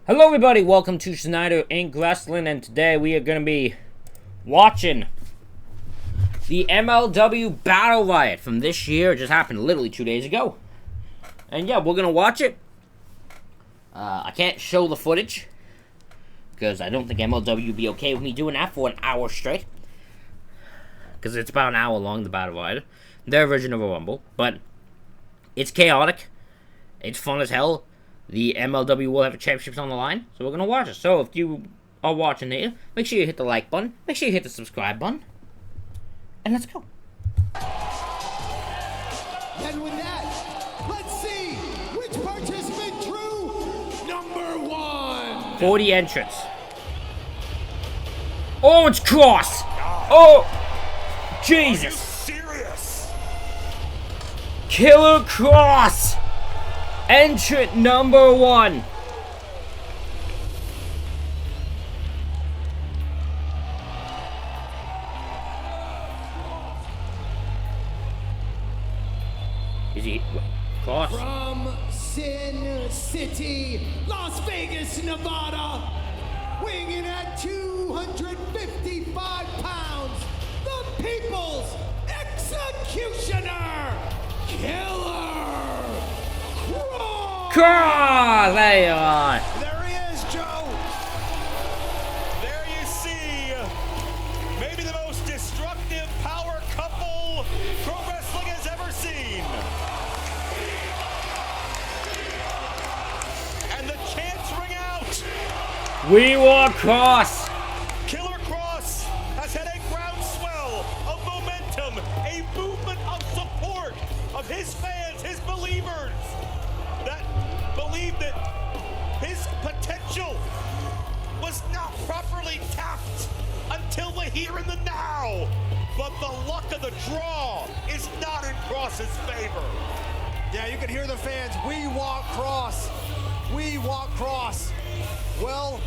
Hello everybody, welcome to Snyder Inc. Wrestling, and today we are going to be watching the MLW Battle Riot from this year. It just happened literally 2 days ago. And yeah, we're going to watch it. I can't show the footage, because I don't think MLW would be okay with me doing that for an hour straight. Because it's about an hour long, the Battle Riot. Their version of a Rumble. But it's chaotic. It's fun as hell. The MLW World Heavyweight Championship's on the line, so we're going to watch it. So if you are watching here, make sure you hit the like button, make sure you hit the subscribe button, and let's go. And with that, let's see which participant drew number one. 40 entrants. Oh, it's Cross. Oh, Jesus. Are you serious? Killer Cross. Entrant number one. Is he Cross? From Sin City, Las Vegas, Nevada, weighing in at 255 pounds, the People's Executioner, Killer Cross! There you are. There he is, Joe. There you see maybe the most destructive power couple pro wrestling has ever seen. And the chants ring out. We want Cross. Killer Cross has had a groundswell of momentum, a movement of support of his fans, his believers, that believe that his potential was not properly tapped until the here and the now. But the luck of the draw is not in Cross's favor. Yeah, you can hear the fans. We want Cross. We want Cross. Well,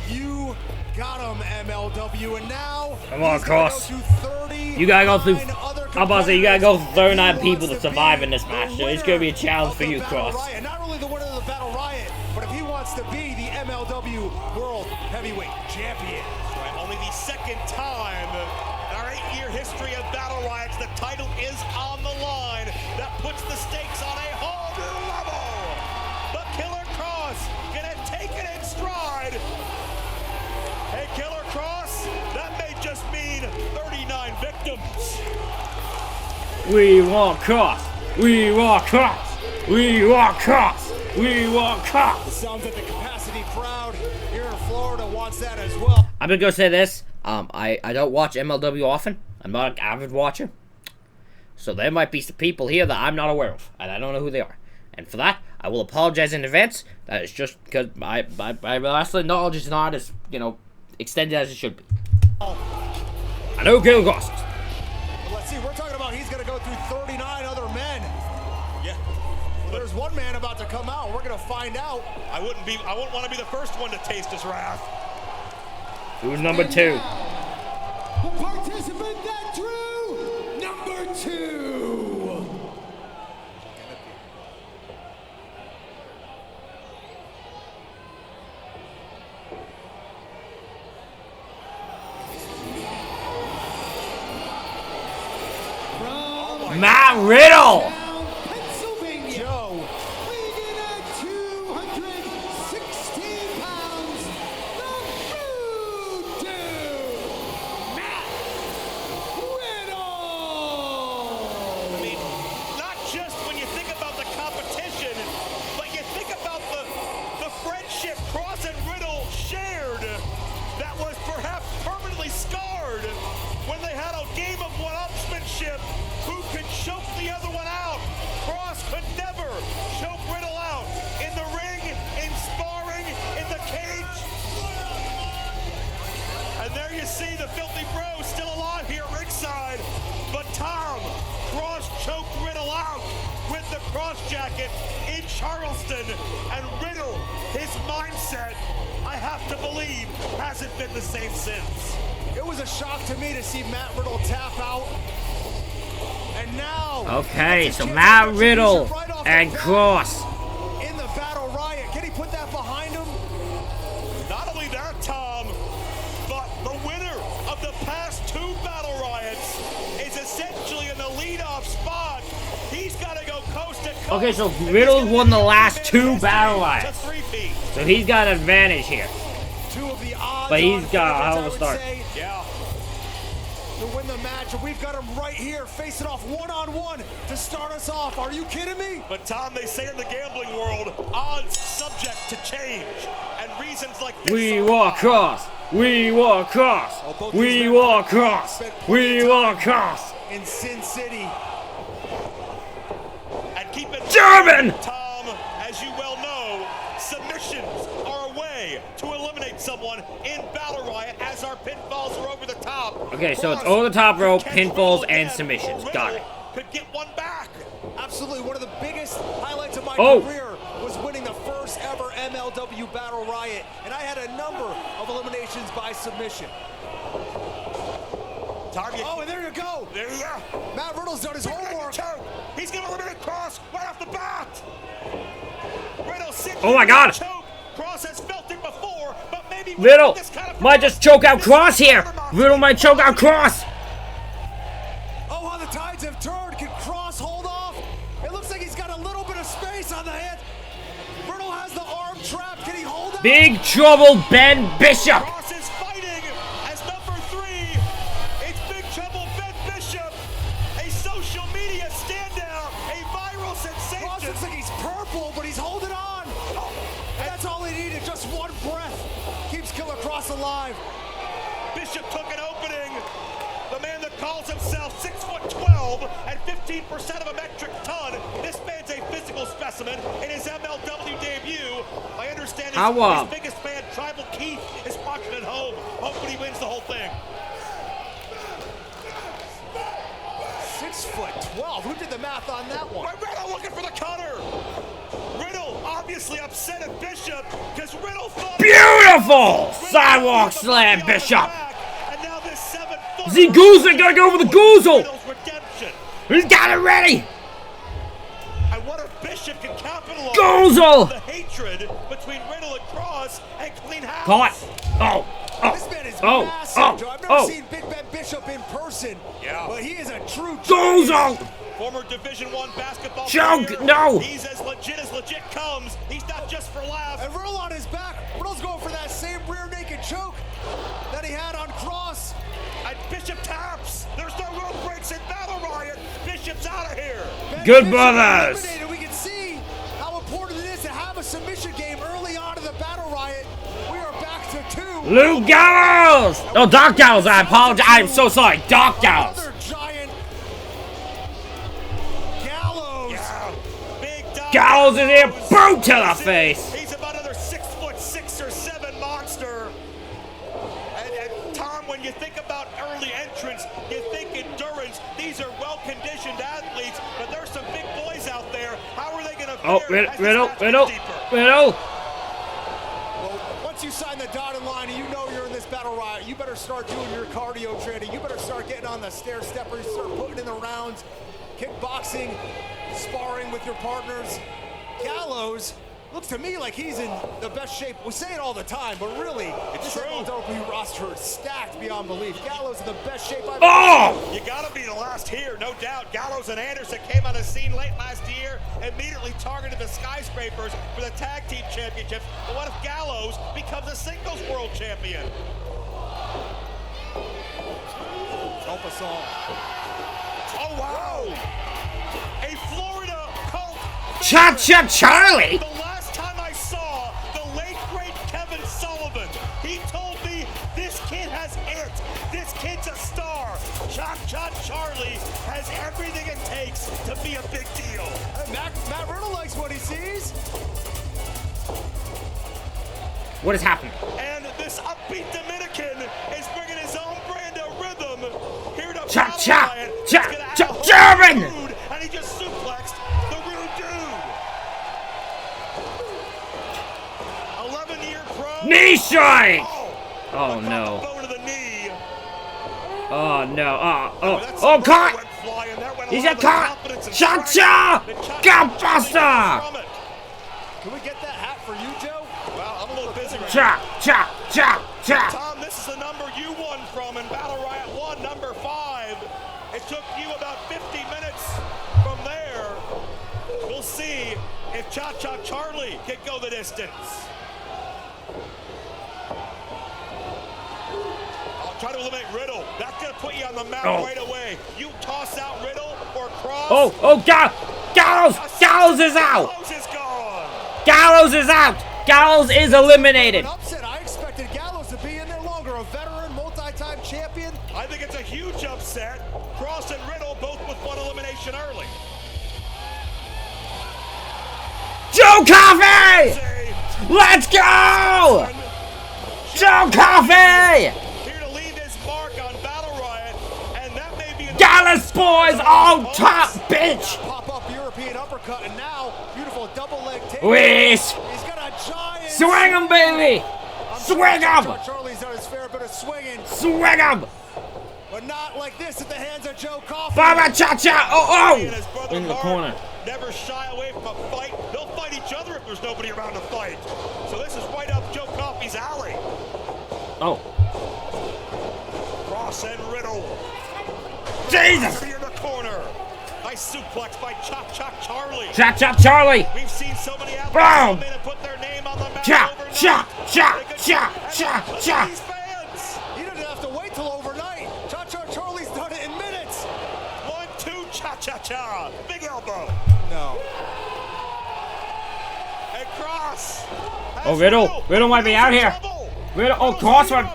you got him, MLW, and now Come on, he's gonna Cross. go through You gotta go through. 39 other I'm about to say you gotta go through 39 competitors. people to survive in this match. So it's gonna be a challenge for you, Cross. Riot. Not only the winner of the Battle Riot, but if he wants to be the MLW World Heavyweight Champion. Right, only the second time in our 8-year history of Battle Riots the title is on the line. That puts the stakes on a whole new level. But Killer Cross gonna take it in stride. Hey, Killer Cross, that may just mean 39 victims. We want Cross. We want Cross. We want Cross. We want Cross. Sounds like the capacity crowd here in Florida wants that as well. I'm gonna go say this. I don't watch MLW often. I'm not an avid watcher. So there might be some people here that I'm not aware of, and I don't know who they are. And for that, I will apologize in advance. That is just because my wrestling knowledge is not as, extended as it should be. I know Killer Cross. Let's see, we're talking about he's going to go through 39 other men. Yeah. There's one man about to come out. We're going to find out. I wouldn't want to be the first one to taste his wrath. Who's number two? The participant that drew number two. From Matt Riddle. Pennsylvania. Joe. Weighing in at 216 pounds, the Voodoo, Matt Riddle. I mean, not just when you think about the competition, but you think about the friendship Cross and Riddle shared that was perhaps permanently scarred when they had a game of one-upsmanship. Who could choke the other one out? Cross could never choke Riddle out. In the ring, in sparring, in the cage. And there you see the Filthy Bro still alive here ringside. But Tom, Cross choked Riddle out with the cross jacket in Charleston. And Riddle, his mindset, I have to believe, hasn't been the same since. It was a shock to me to see Matt Riddle tap out. And now, Okay, so Matt Riddle and Cross. in the Battle Riot. Can he put that behind him? that, Tom. But the winner of the past 2 Battle Riots is essentially in the leadoff spot. He's got to go coast to coast. Okay, so Riddle won the last 2 Battle Riots. So he's got an advantage here. 2 of the odds, but he's got a hell of a start. Yeah. To win the match, and we've got him right here, facing off one-on-one to start us off. Are you kidding me? But Tom, they say in the gambling world, odds subject to change, and reasons like this. We walk cross. We walk cross. We walk cross. We walk cross. In Sin City. And keep it German! Tom, as you well know, submissions are a way to eliminate someone in Battle Riot as our pinfalls are over the top. Okay, so it's over the top rope, pinfalls, and submissions. Got it. Could get one back. Absolutely, one of the biggest highlights of my career was winning the first ever MLW Battle Riot, and I had a number of eliminations by submission. Target. Oh, and there you go. There you go. Matt Riddle's done his homework. He's going to eliminate Cross right off the bat. Riddle sits. Oh my God. Choke. Cross has felt it before, but maybe Riddle this kind of might just choke out Cross here. Riddle might choke out Cross. Oh, how the tides have turned. Can Cross hold off? It looks like he's got a little bit of space on the hand. Riddle has the arm trap. Can he hold out? Big trouble, Ben Bishop. Cross is fighting as number 3. It's Big Trouble Ben Bishop, a social media standout, a viral sensation. Cross looks like he's purple, but he's holding on. And that's all he needed, just one breath. Keeps Killer Cross alive. Bishop took an opening. The man that calls himself 6'12" and 15% of a metric ton. This man's a physical specimen in his MLW debut. I understand his biggest fan, Tribal Keith, is watching at home, hoping he wins the whole thing. 6'12". Who did the math on that one? Riddle looking for the cutter. Riddle obviously upset at Bishop because Riddle thought. Beautiful sidewalk slam, Bishop. And now this 7-footer. Z-Goozle gotta go for the Goozle. Riddle's redemption. He's got it ready. And what if Bishop can capitalize Goozle. the hatred between Riddle and Cross and clean house? Caught. Oh. This man is massive, Joe. I've never seen Big Ben Bishop in person, but he is a true Goozle. Former Division I basketball Choke, player. no. He's as legit comes. He's not just for laughs. And Riddle on his back. Riddle's going for that same rear naked choke that he had on Cross. And Bishop taps. There's no rope breaks in Battle Riot. Bishop's out of here. Good brothers. We can see how important it is to have a submission game early on in the Battle Riot. We are back to 2. Luke Gallows. Oh, Doc Gallows. I apologize. I'm so sorry. Doc Gallows. Another giant Gallows. Yeah. Big Doc Gallows is here. Boot to the face. He's about another 6'6" or 7" monster. And Tom, when you think about early entrance, you think endurance. These are well-conditioned athletes, but there's some big boys out there. How are they going to fare? Oh, Riddle. Well, once you sign the dotted line and you know you're in this Battle Riot, you better start doing your cardio training. You better start getting on the stair steppers, start putting in the rounds, kickboxing, sparring with your partners. Gallows looks to me like he's in the best shape. We say it all the time, but really, this MLW roster is stacked beyond belief. Gallows in the best shape I've ever seen. You gotta be the last here, no doubt. Gallows and Anderson came on the scene late last year, immediately targeted the skyscrapers for the tag team championships. But what if Gallows becomes a singles world champion? Help us all. Oh, wow. A Florida cult. Cha-cha Charlie. The last time I saw the late, great Kevin Sullivan, he told me this kid has it. This kid's a star. Cha-cha Charlie has everything it takes to be a big deal. Matt Riddle likes what he sees. What is happening? And this upbeat Dominican is bringing his own brand of rhythm here to Cha-cha, Battle Riot. cha-cha, German! And he just suplexed the rude dude. 11-year pro. Knee strike! Oh, Across no. the bone of the knee. Oh, no. Oh, That's oh, the caught! went flying. That went He's along a with caught! confidence and Cha-cha! strength. The Gutbuster! from it. Can we get that hat for you, Joe? Well, I'm a little busy right now. Cha, cha, Tom, this is the number you won from in Battle Riot 1, number 5. It took you about 50 minutes from there. We'll see if Cha-Cha Charlie can go the distance. I'll try to eliminate Riddle. That's going to put you on the map right away. You toss out Riddle or Cross. Gallows is out. Gallows is gone. Gallows is out. Gallows is eliminated. Upset. I expected Gallows to be in there longer. A veteran, multi-time champion. I think it's a huge upset. Cross and Riddle both with one elimination early. Joe Coffey! Let's go! Joe Coffey! Here to leave his mark on Battle Riot, and that may be Dallas boys on top, bitch! Pop-up European uppercut, and now beautiful double leg take. Whiz! He's got a giant Swing him, baby! Swing him! Charlie's done his fair bit of swinging, Swing him! but not like this at the hands of Joe Coffey. Baba cha-cha! Oh! In the Mark corner. Never shy away from a fight. They'll fight each other if there's nobody around to fight. So this is right up Joe Coffey's alley. Oh. Cross and Riddle. Jesus! In the corner. Nice suplex by Cha-Cha Charlie. Cha-cha Charlie! We've seen so many athletes Boom! come in and put their name on the map overnight. Cha-cha! These fans. He doesn't have to wait till overnight. Cha-Cha Charlie's done it in minutes. 1-2 Cha-Cha-Cha. Big elbow. No. And Cross. Oh, Riddle might be out here. Riddle, oh, Cross one.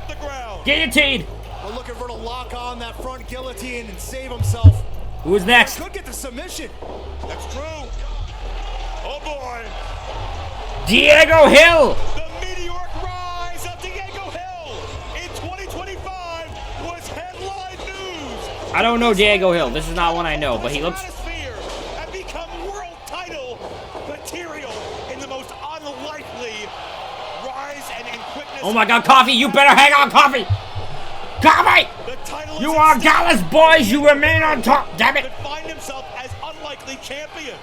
Guillotine. We're looking for to lock on that front guillotine and save himself. Who's next? Could get the submission. That's true. Oh boy. Diego Hill. The meteoric rise of Diego Hill in 2025 was headline news. I don't know Diego Hill. This is not one I know, but he looks... And become world title material in the most unlikely rise and quickness. Oh my God, Coffee! You better hang on, Coffee! Coffee! The title You is are at Dallas boys. You remain on top. Damn stake. it! Could find himself as unlikely champion.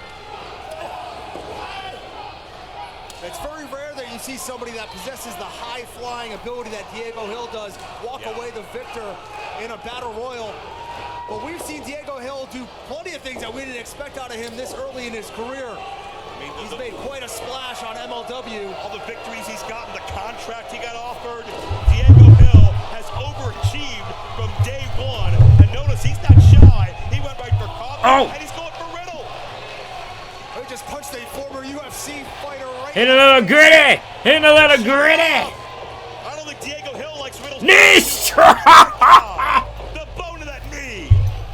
It's very rare that you see somebody that possesses the high-flying ability that Diego Hill does walk away the victor in a battle royal. But we've seen Diego Hill do plenty of things that we didn't expect out of him this early in his career. I mean, He's made quite a splash on MLW. all the victories he's gotten, the contract he got offered. Diego Hill has overachieved from day one. And notice he's not shy. He went right for Coffey, and he's going for Riddle. He just punched a former UFC fighter right Hit a little gritty. Hit a little gritty. I don't think Diego Hill likes Riddle's Knee strike. the bone of that knee.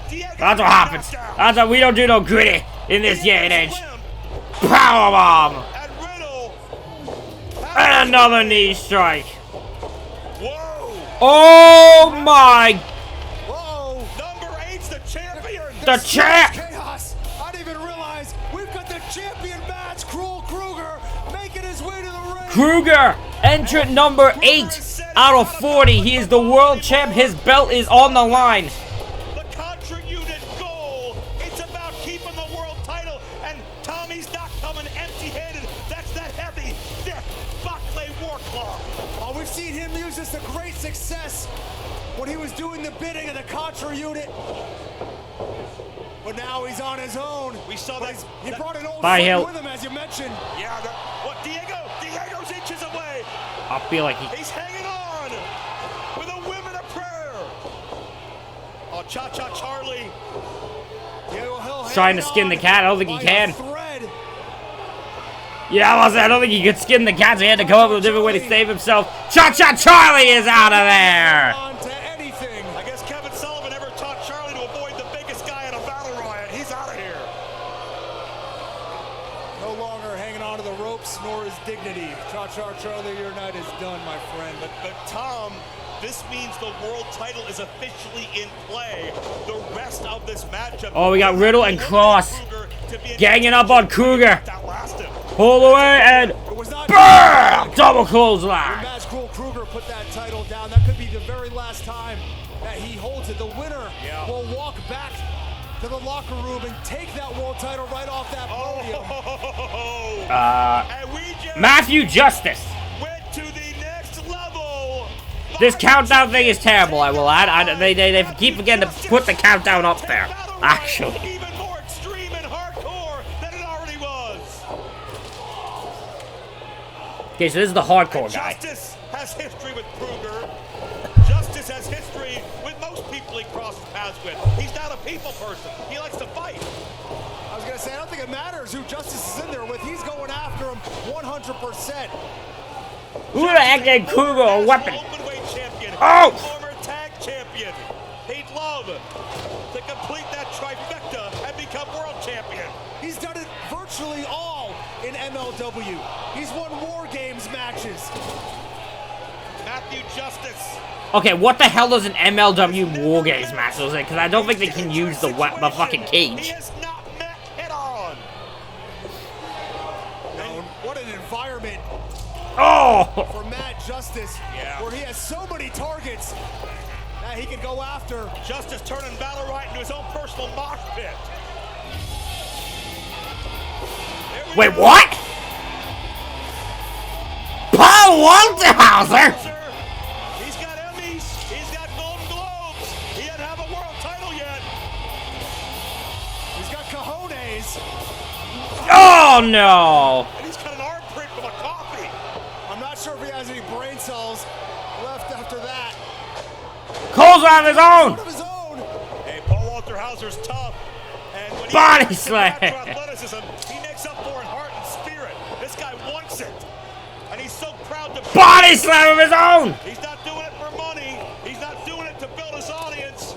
Diego That's what happens. That's what we don't do no gritty in this day and age. Powerbomb. And Riddle. And another knee strike. Whoa. Oh my. Whoa! Number 8's the champion. The champ. Chaos! I didn't even realize we've got the champion match. Cruel Kruger making his way to the ring. Kruger, entrant number 8 out of 40. He is the world champ. His belt is on the line. The Contra Unit goal. It's about keeping the world title. And Tommy's not coming empty-handed. That's that heavy, thick Buckley War Club. Oh, we've seen him use this to great success when he was doing the bidding of the Contra Unit. But now he's on his own. We saw that. He brought an old Bye, friend Hill. with him, as you mentioned. Yeah, what, Diego's inches away. I feel like he... He's hanging on with a women of prayer. Oh, Cha-Cha Charlie. Diego Hill trying to hanging skin the on cat. I don't think he by a can. thread. Yeah, I don't think he could skin the cat, so he had to come up with a different way to save himself. Cha-Cha Charlie is out of there! On to anything. I guess Kevin Sullivan never taught Charlie to avoid the biggest guy in a Battle Riot. He's out of here. No longer hanging on to the ropes, nor his dignity. Cha-Cha Charlie, your night is done, my friend. But Tom, this means the world title is officially in play. The rest of this matchup. Oh, we got Riddle and Cross ganging up on Kruger. Outlast him. Pull away and... It was not BAM! Double when clothesline. Maz Cruel Kruger put that title down. That could be the very last time that he holds it. The winner will walk back to the locker room and take that world title right off that podium. And we just Matthew Justice. went to the next level. This countdown thing is terrible, I will add. They keep forgetting to put the countdown up there, actually. Even more extreme and hardcore than it already was. Okay, so this is the hardcore guy. Justice has history with Kruger. Justice has history with most people he crosses paths with. He's not a people person. He likes to fight. I was going to say, I don't think it matters who Justice is in there with. He's going after him 100%. Who the heck gave Kruger a weapon? Openweight champion. Oh! Former tag champion. He'd love to complete that trifecta and become world champion. He's done it virtually all in MLW. He's won War Games matches. Matthew Justice. Okay, what the hell does an MLW War Games match look like? Because I don't think they can use the fucking He cage. has not met head-on. And what an environment Oh! for Matt Justice, where he has so many targets that he can go after. Justice turning Battle Riot into his own personal mosh pit. Wait, what? Paul Walterhauser? He's got Emmys. He's got Golden Globes. He doesn't have a world title yet. He's got cojones. Oh, no. And he's got an arm print from a coffee. I'm not sure if he has any brain cells left after that. Cole's on his own. Of his own. Hey, Paul Walterhauser's tough. And when he Body gets slam. back to athleticism, he makes up for it in heart and spirit. This guy wants it. And he's so proud to Body slam of his own. He's not doing it for money. He's not doing it to build his audience.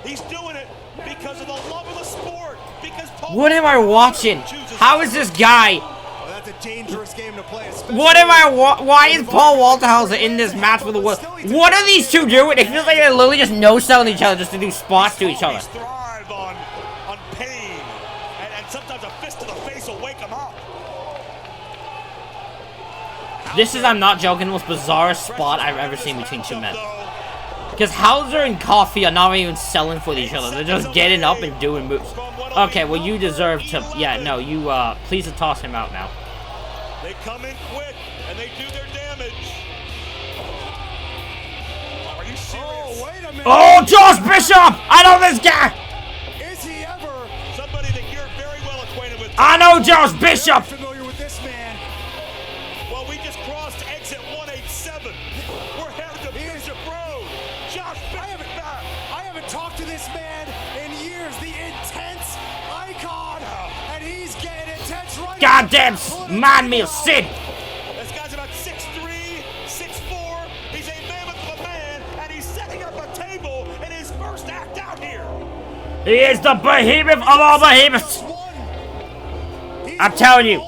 He's doing it because of the love of the sport. Because Paul What am I watching? How is this guy? Well, that's a dangerous game to play. What am I why is Paul Walterhauser in this match for the world? What are these two doing? It feels like they're literally just no-selling each other just to do spots to each other. These thrive on pain. And sometimes a fist to the face will wake him up. This is, I'm not joking, the most bizarrest spot I've ever seen between two men. Because Hauser and Coffee are not even selling for each other. They're just getting up and doing moves. Okay, well, you deserve to... Yeah, no, you, please toss him out now. They come in quick, and they do their damage. Are you serious? Oh, wait a minute. Oh, Josh Bishop! I know this guy! Is he ever Somebody that you're very well acquainted with. I know Josh Bishop! familiar with this man? Well, we just crossed exit 187. We're headed to Bishop Road. Josh Bishop back. I haven't talked to this man in years. The intense icon, and he's getting intense right now. Goddamn, mind me of Sid! This guy's about 6'3", 6'4". He's a mammoth of a man, and he's setting up a table in his first act out here. He is the behemoth of all behemoths! I'm telling you,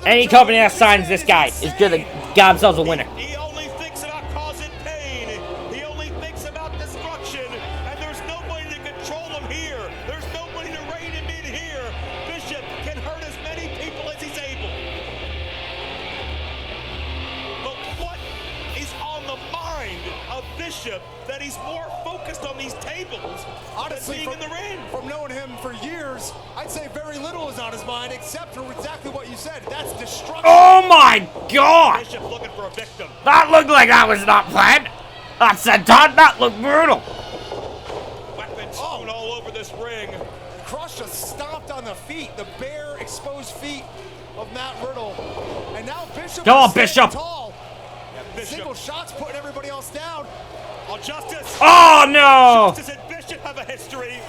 any company that signs this guy is gonna get themselves a winner. He only thinks about causing pain. He only thinks about destruction. And there's nobody to control him here. There's nobody to rein him in here. Bishop can hurt as many people as he's able. But what is on the mind of Bishop that he's more focused on these tables Honestly, than being in the ring? From knowing him for years, I'd say very little is on his mind, except for exactly what you said. That's destruction. Oh my god! Bishop looking for a victim. That looked like that was not planned! That said, that looked brutal! Weapons thrown all over this ring. Crush just stomped on the feet, the bare, exposed feet of Matt Riddle. And now Bishop Go on, is standing Bishop. tall. Bishop. Single shots putting everybody else down. Oh, Justice. Oh no! Justice and Bishop have a history.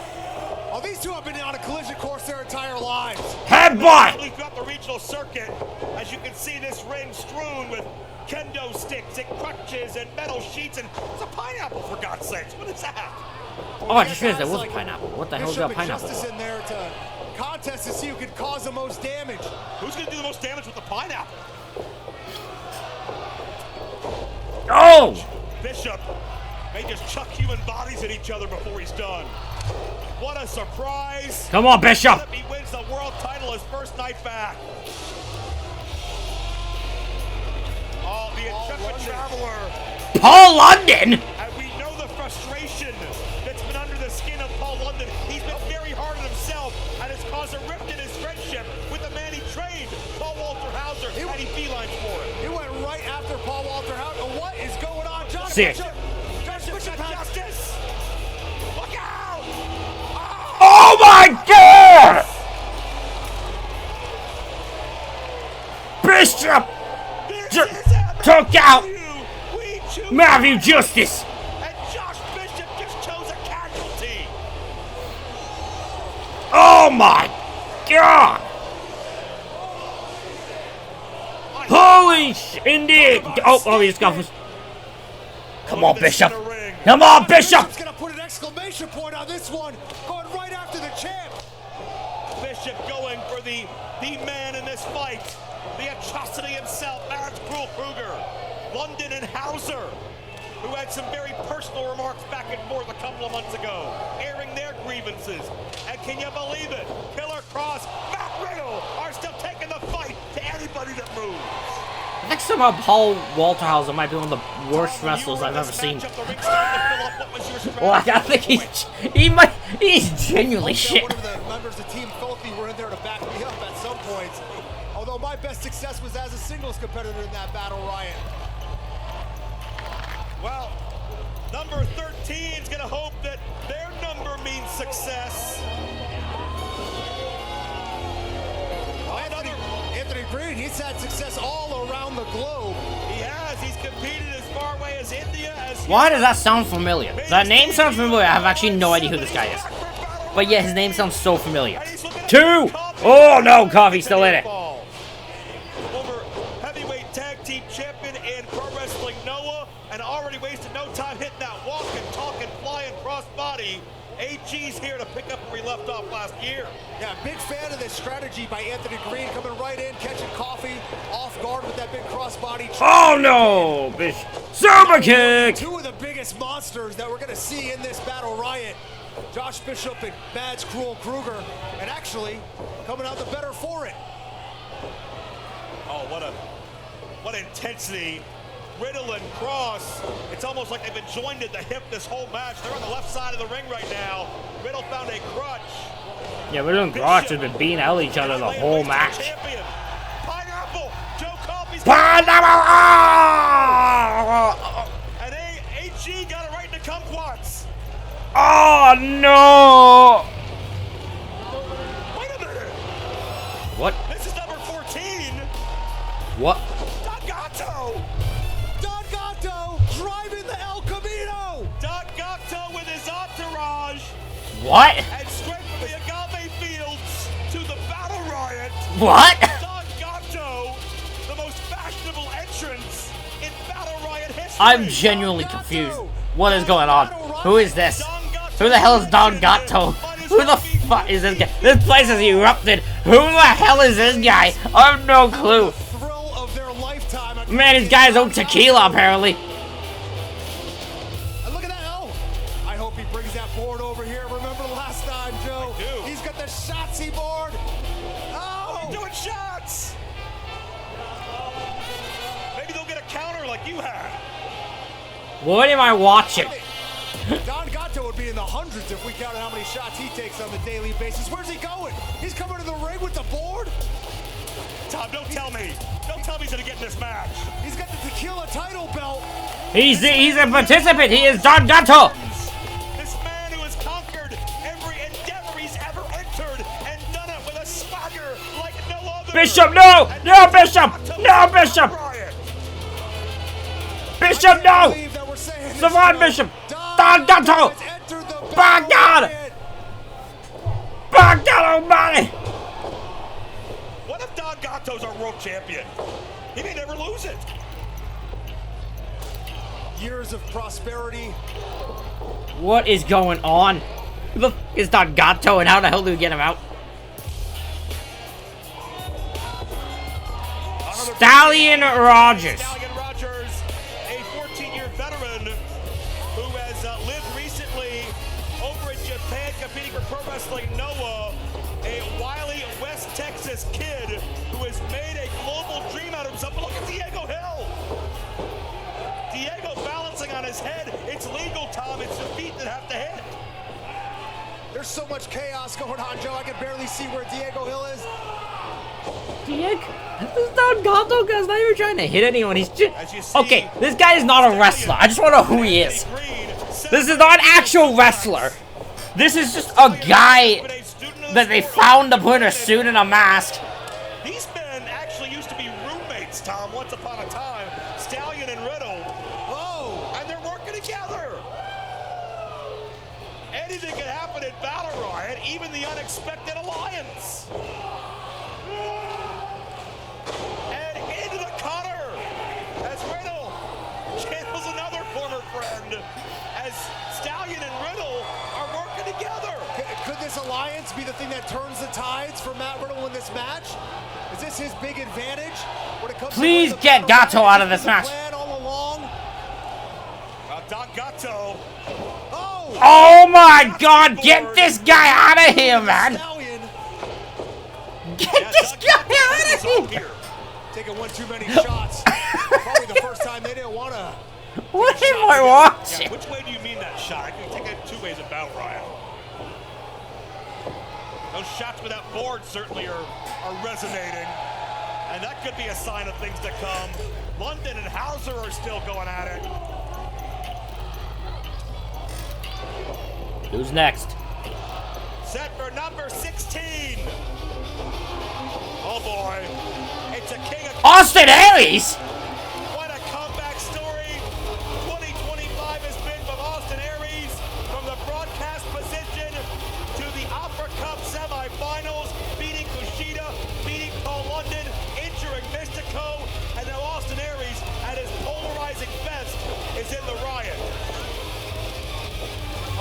Oh, these two have been on a collision course their entire lives. Headbutt! Throughout the regional circuit, as you can see this ring strewn with kendo sticks and crutches and metal sheets, and it's a pineapple, for God's sakes. What is that? Oh, I just realized there was a pineapple. What the hell is Bishop that and pineapple? Justice in there to contest to see who could cause the most damage. Who's going to do the most damage with the pineapple? Oh! Bishop may just chuck human bodies at each other before he's done. What a surprise. Come on, Bishop! He wins the world title his first night back. Oh, the intrepid traveler. Paul London? And we know the frustration that's been under the skin of Paul London. He's been very hard on himself, and it's caused a rift in his friendship with the man he trained, Paul Walterhauser, and he beelines for it. He went right after Paul Walterhauser. What is going on, Josh? Sick. Bishop justice. Look out! Oh my God! Bishop took out Matthew Justice. And Josh Bishop just chose a casualty. Oh my God! Holy indeed! Oh, he's got. Come on, Bishop! Come on, Bishop! Bishop's gonna put an exclamation point on this one, going right after the champ. Bishop going for the man in this fight, the atrocity himself, Aaron Kruger, London and Hauser, who had some very personal remarks back and forth a couple of months ago, airing their grievances. And can you believe it? Killer Cross, Matt Riddle are still taking the fight to anybody that moves. I think somehow Paul Walterhauser might be one of the worst wrestlers I've ever seen. Well, I think he's genuinely shit. One of the members of Team Filthy were in there to back me up at some points. Although my best success was as a singles competitor in that Battle Riot. Well, number 13 is going to hope that their number means success. Anthony Green, he's had success all around the globe. He has. He's competed as far away as India as. Why does that sound familiar? That name sounds familiar. I have actually no idea who this guy is. But yeah, his name sounds so familiar. 2! Oh no, Coffee's still in it. Former heavyweight tag team champion in Pro Wrestling Noah, and already wasted no time hitting that walking, talking, flying crossbody. AG's here to pick up where he left off last year. Yeah, big fan of this strategy by Anthony Green, coming right in, catching Coffee off guard with that big crossbody. Oh no! Super kick! Two of the biggest monsters that we're going to see in this Battle Riot. Josh Bishop and Mads Kruger, and actually coming out the better for it. Oh, what intensity. Riddle and Cross, it's almost like they've been joined at the hip this whole match. They're on the left side of the ring right now. Riddle found a crutch. Yeah, Riddle and Cross have been beating out each other the whole match. Pineapple! Joe Coffey's Pineapple! And AG got it right in the kumquats. Oh no! Wait a minute! What? This is number 14. What? Don Gato driving the El Camino. Don Gato with his entourage. What? And straight from the agave fields to the Battle Riot. What? Don Gato, the most fashionable entrance in Battle Riot history. I'm genuinely confused. What is going on? Who is this? Who the hell is Don Gato? Who the fuck is this guy? This place has erupted. Who the hell is this guy? I have no clue. Man, this guy's own tequila, apparently. And look at that. Oh, I hope he brings that board over here. Remember last time, Joe? I do. He's got the Shotzi board. Oh! He's doing shots. Maybe they'll get a counter like you had. What am I watching? Don Gato would be in the hundreds if we counted how many shots he takes on the daily basis. Where's he going? He's coming to the ring with the board? Tom, don't tell me. Don't tell me he's gonna get in this match. He's got the tequila title belt. He's a participant. He is Don Gato. This man who has conquered every endeavor he's ever entered and done it with a swagger like no other. Bishop, no! No, Bishop! No, Bishop! Bishop, no! Survive, Bishop! Don Gato! By God! By God Almighty! What if Don Gato's our world champion? He may never lose it. Years of prosperity. What is going on? Who the f is Don Gato, and how the hell do we get him out? Stallion Rogers. Stallion Rogers, a 14-year veteran who has lived recently over in Japan competing for Pro Wrestling Noah, a wily West Texas kid who has made a global dream out of himself. But look at Diego Hill. Diego balancing on his head. It's legal, Tom. It's the feet that have to hit. There's so much chaos going on, Joe. I can barely see where Diego Hill is. Diego. This Don Gato guy's not even trying to hit anyone. He's just... Okay, this guy is not a wrestler. I just want to know who he is. This is not an actual wrestler. This is just a guy that they found to put a suit and a mask. These men actually used to be roommates, Tom, once upon a time. Stallion and Riddle. Oh, and they're working together. Anything can happen in Battle Riot, even the unexpected alliance. And into the cutter as Riddle channels another former friend as Stallion and Riddle are working together. Could this alliance be the thing that turns the tides for Matt Riddle in this match? Is this his big advantage when it comes Please to get Gato out of this match. All along? Don Gato. Oh my God! Get this guy out of here, man! Get this guy out of here! Taking one too many shots. Probably the first time they didn't want to. What am I watching? Yeah, which way do you mean that shot? I can take it two ways about Riot. Those shots without boards certainly are resonating. And that could be a sign of things to come. London and Hauser are still going at it. Who's next? Set for number 16. Oh boy. It's a king of... Austin Aries? What a comeback story 2025 has been from Austin Aries, from the broadcast position to the Opera Cup semifinals, beating Kushida, beating Paul London, injuring Mystico, and now Austin Aries at his polarizing best is in the Riot.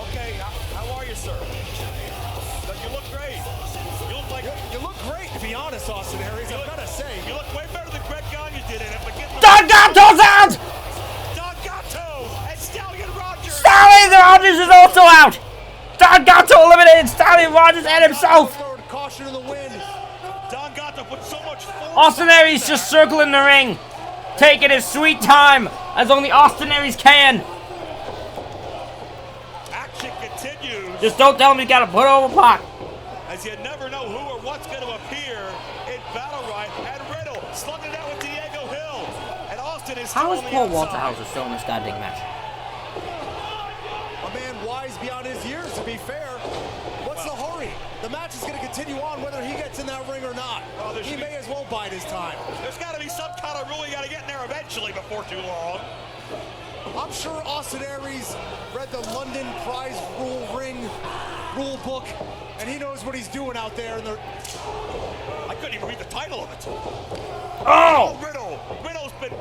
Okay, how are you, sir? You look great. You look like... You look great, to be honest, Austin Aries. I've got to say. You look way better than Greg Gagne did in it, but get the... Don Gato's out! Don Gato and Stallion Rogers! Stallion Rogers is also out! Don Gato eliminated Stallion Rogers and himself! Caution in the wind. Don Gato put so much force... Austin Aries just circling the ring, taking his sweet time, as only Austin Aries can. Action continues. Just don't tell him he's got to put over Pac. As you never know who or what's going to appear in Battle Riot. And Riddle slugging it out with Diego Hill. And Austin is How is still Paul on the Walter outside. Hauser still in this goddamn match? A man wise beyond his years, to be fair. What's the hurry? The match is going to continue on whether he gets in that ring or not. Well, he may as well bide his time. There's got to be some kind of rule you got to get in there eventually before too long. I'm sure Austin Aries read the London prize rule book, and he knows what he's doing out there. In the... I couldn't even read the title of it. Oh! Riddle. Riddle's been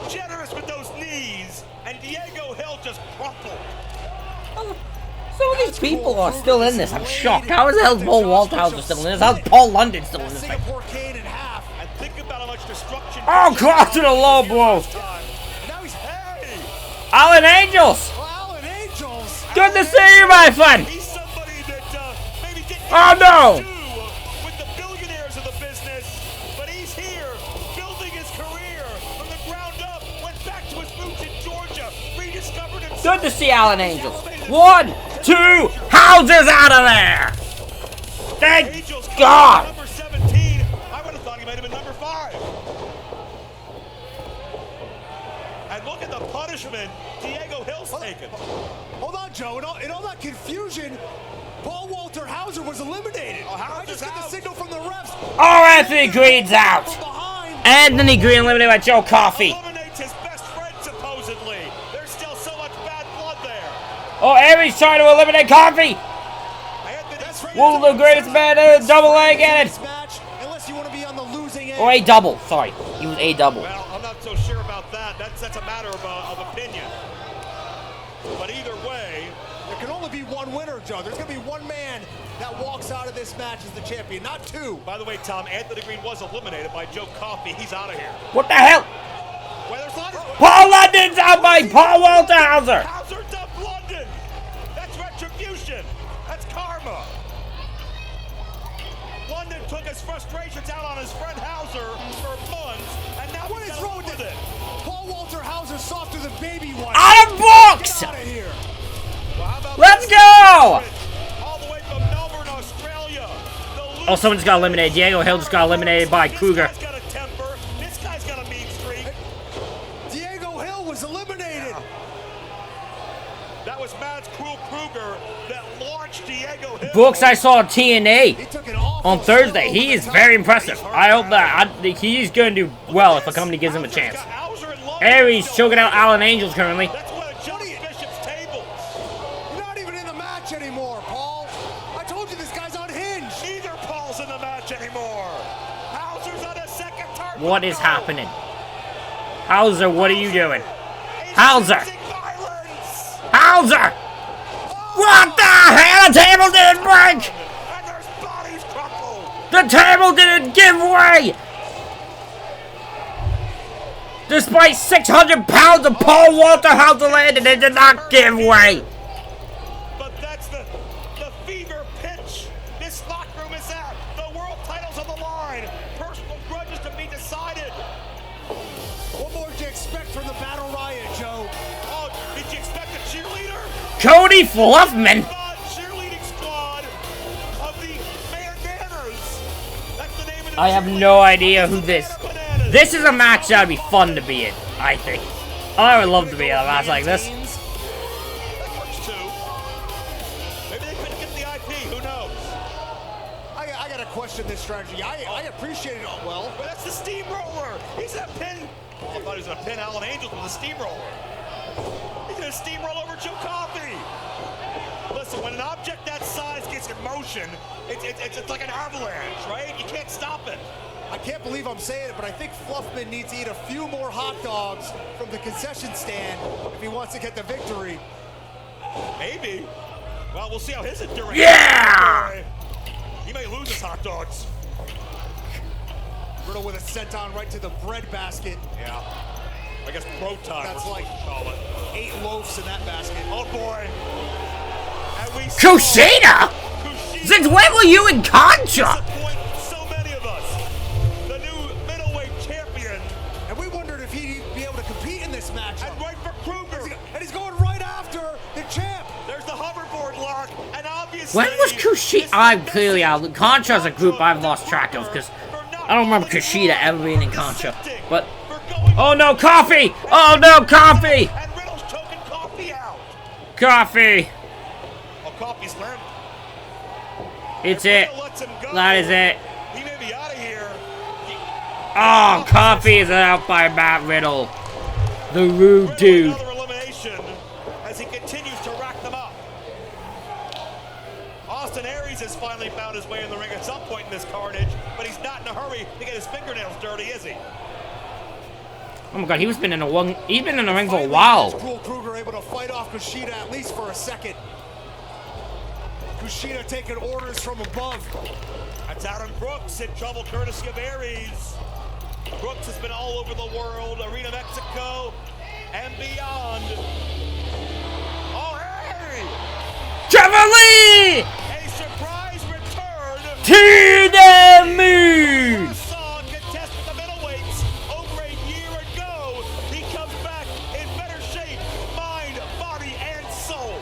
generous with those knees, and Diego Hill just crumpled. Some of these people are still in this. I'm shocked. How is hell Paul Walter Hauser still in this? How's Paul London still in this thing? Singapore cane in half. And think about how much destruction... Oh, cross to the low blow. Now he's... Hey! Alan Angels! Alan Angels! Good to see you, my friend! He's somebody that maybe didn't Oh, no! do with the billionaires of the business, but he's here building his career from the ground up, went back to his roots in Georgia, rediscovered himself. Good to see Alan Angels. 1, 2, Hauser's out of there! Thank Angels God! Number 17. I would have thought he might have been number 5. And look at the punishment Diego Hill's taken. Hold on, Joe. In all that confusion, Paul Walter Hauser was eliminated. I just got the signal from the refs. Oh, Anthony Green's out! Anthony Green eliminated by Joe Coffey. Eliminates his best friend, supposedly. There's still so much bad blood there. Oh, Aries trying to eliminate Coffey! Will the greatest man ever double leg at it? Unless you want to be on the losing end. Or a double, sorry. He was a double. Well, I'm not so sure about that. That's a matter of opinion. But either way, there can only be one winner, Joe. There's going to be one man that walks out of this match as the champion, not two. by the way, Tom, Anthony Green was eliminated by Joe Coffey. He's out of here. What the hell? Well, there's not Paul London's out by Paul Walter Hauser. Hauser dumped London. That's retribution. That's karma. London took his frustrations out on his friend Hauser for months, and now What he's is got wrong with it? Paul Walter Hauser softer than baby wipes. Out of box! Get out of here. Well, how about Let's this? go! All the way from Melbourne, Australia, the Oh, someone just got eliminated. Diego Hill just got eliminated by Kruger. This guy's got a temper. This guy's got a mean streak. Diego Hill was eliminated. That was Mads Kruger that launched Diego Hill. Brooks, I saw TNA He took an awful on Thursday. solo He to is the very top. impressive. I hope that he's going to do well if a company gives him a chance. Aries choking out Alan Angels currently. That's one of Johnny Bishop's tables. You're not even in the match anymore, Paul. I told you this guy's unhinged. Neither Paul's in the match anymore. Hauser's on a second turn. What is happening? Hauser, what are you doing? Hauser! Hauser! What the hell? The table didn't break! And there's bodies crumpled. The table didn't give way! Despite 600 pounds of Paul Walter Hauser landed, it did not give way! But that's the fever pitch. This locker room is out. The world title's on the line. Personal grudges to be decided. What more did you expect from the Battle Riot, Joe? Oh, did you expect a cheerleader? Cody Fluffman! Cheerleading squad of the Bandanas. That's the name of the I have no idea who this... This is a match that would be fun to be in, I think. I would love to be in a match like this. That works too. Maybe they couldn't get the IP, who knows? I gotta question this strategy. I appreciate it all well. But that's the steamroller. He's gonna pin. I thought he was gonna pin Alan Angels with a steamroller. He's gonna steamroll over Joe Coffey. Listen, when an object that size gets in motion, it's like an avalanche, right? You can't stop it. I can't believe I'm saying it, but I think Fluffman needs to eat a few more hot dogs from the concession stand if he wants to get the victory. Maybe. Well, we'll see how his endurance. Yeah! He may lose his hot dogs. Riddle with a senton right to the bread basket. Yeah. I guess pro time. That's we're like supposed to call it. 8 loaves in that basket. Oh boy. And we Kushida? Since when were you in Contra? disappoint so many of us. The new middleweight champion. And we wondered if he'd be able to compete in this match. And right for Kruger. And he's going right after the champ. There's the hoverboard lock. And obviously. When was Kushida? I'm clearly out. Contra's a group I've lost track of because I don't remember Kushida ever being in Contra. But oh no, Coffee! Oh no, Coffee! And Riddle's choking Coffee out. Coffee! Oh, Coffee's learned. It's it. Lets him go. That is it. He may be out of here. Oh, Coffee is out by Matt Riddle. The rude Riddle dude. another elimination as he continues to rack them up. Austin Aries has finally found his way in the ring at some point in this carnage, but he's not in a hurry to get his fingernails dirty, is he? Oh my god, he's been in the ring for a while. Cruel Kruger able to fight off Kushida at least for a second. Kushida taking orders from above. That's Adam Brooks in trouble courtesy of Aries. Brooks has been all over the world, Arena Mexico, and beyond. Oh, hey! Trevor Lee! A surprise return To the moon! saw contest with the middleweights over a year ago. He comes back in better shape, mind, body, and soul.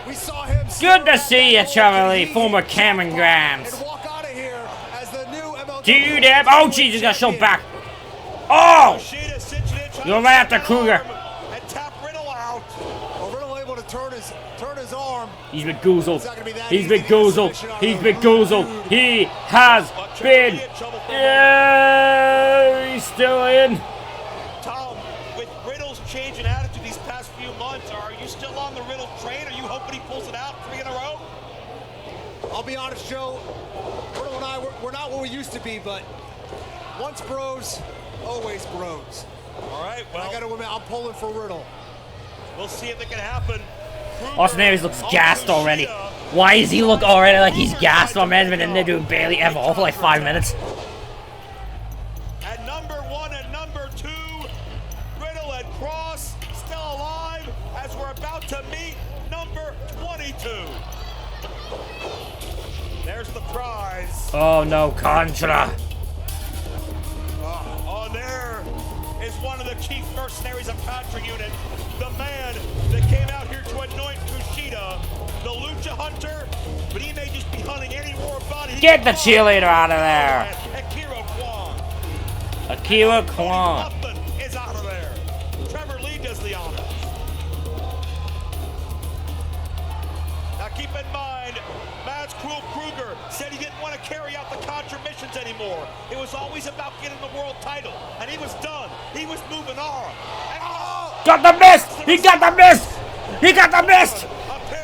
We saw him. Good to see you, Trevor Lee, former Cameron Grimes. And walk out of here as the new MLW. To the... Oh, Jesus, got shown back. Oh! Kushida cinching in, trying You're to right after get Kruger. the arm and tap Riddle out. Well, Riddle able to turn his arm. He's been goozled. It's not gonna be that He's easy been to get a goozled. submission out He's of been a goozled. dude. He has been... Yeah, he's still in. Tom, with Riddle's change in attitude these past few months, are you still on the Riddle train? Are you hoping he pulls it out 3 in a row? I'll be honest, Joe. Riddle and I, we're not what we used to be, but once bros, always bros. All right, well, I gotta admit, I'm pulling for Riddle. we'll see if it can happen. Austin Aries looks on gassed already. Kushida. Why does he look already like he's gassed? My man's been in there doing barely ever all for like 5 minutes. At number 1 and number 2, Riddle and Cross still alive as we're about to meet number 22. There's the prize. Oh no, Contra. On there is one of the chief mercenaries of Contra Unit, the man that came out here to anoint Kushida, the Lucha Hunter, but he may just be hunting any war body. Get the cheerleader out of there. Akira Kwan. Is out of there. Trevor Lee does the honors. Now keep in mind, Mads Kruger said he didn't want to carry out the Contra missions anymore. It was always about getting the world title, and he was done. He was moving on. And got the mist! He got the mist! He got the mist!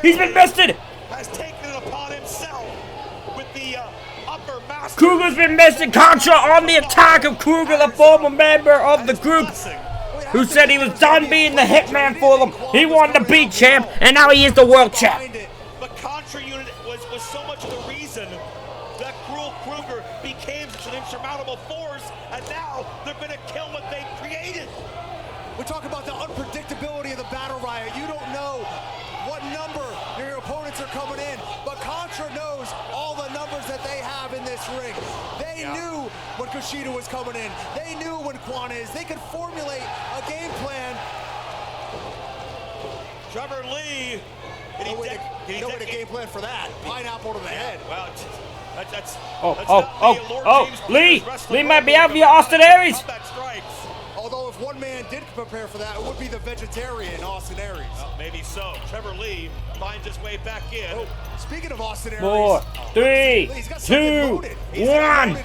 He's been misted! Has taken it upon himself with the upper master. Kruger's been misted. Contra on the attack of Kruger, the former member of the group, who said he was done being the hitman for them. He wanted to be champ, and now he is the world champ. The Contra unit was so much of the reason that Kruger became such an insurmountable force, and now they're going to kill what they created. We talk about the unpredictability of the Battle Riot. You don't know what number your opponents are coming in, but Contra knows all the numbers that they have in this ring. They knew when Kushida was coming in. They knew when Kwan is. They could formulate a game plan. Trevor Lee. No way to game plan for that. Pineapple to the head. Well, that's Lee might be out via Austin Aries. Although if one man did prepare for that, it would be the vegetarian Austin Aries. Well, maybe so. Trevor Lee finds his way back in. Oh, speaking of Austin Aries. 4, 3, 2, 1.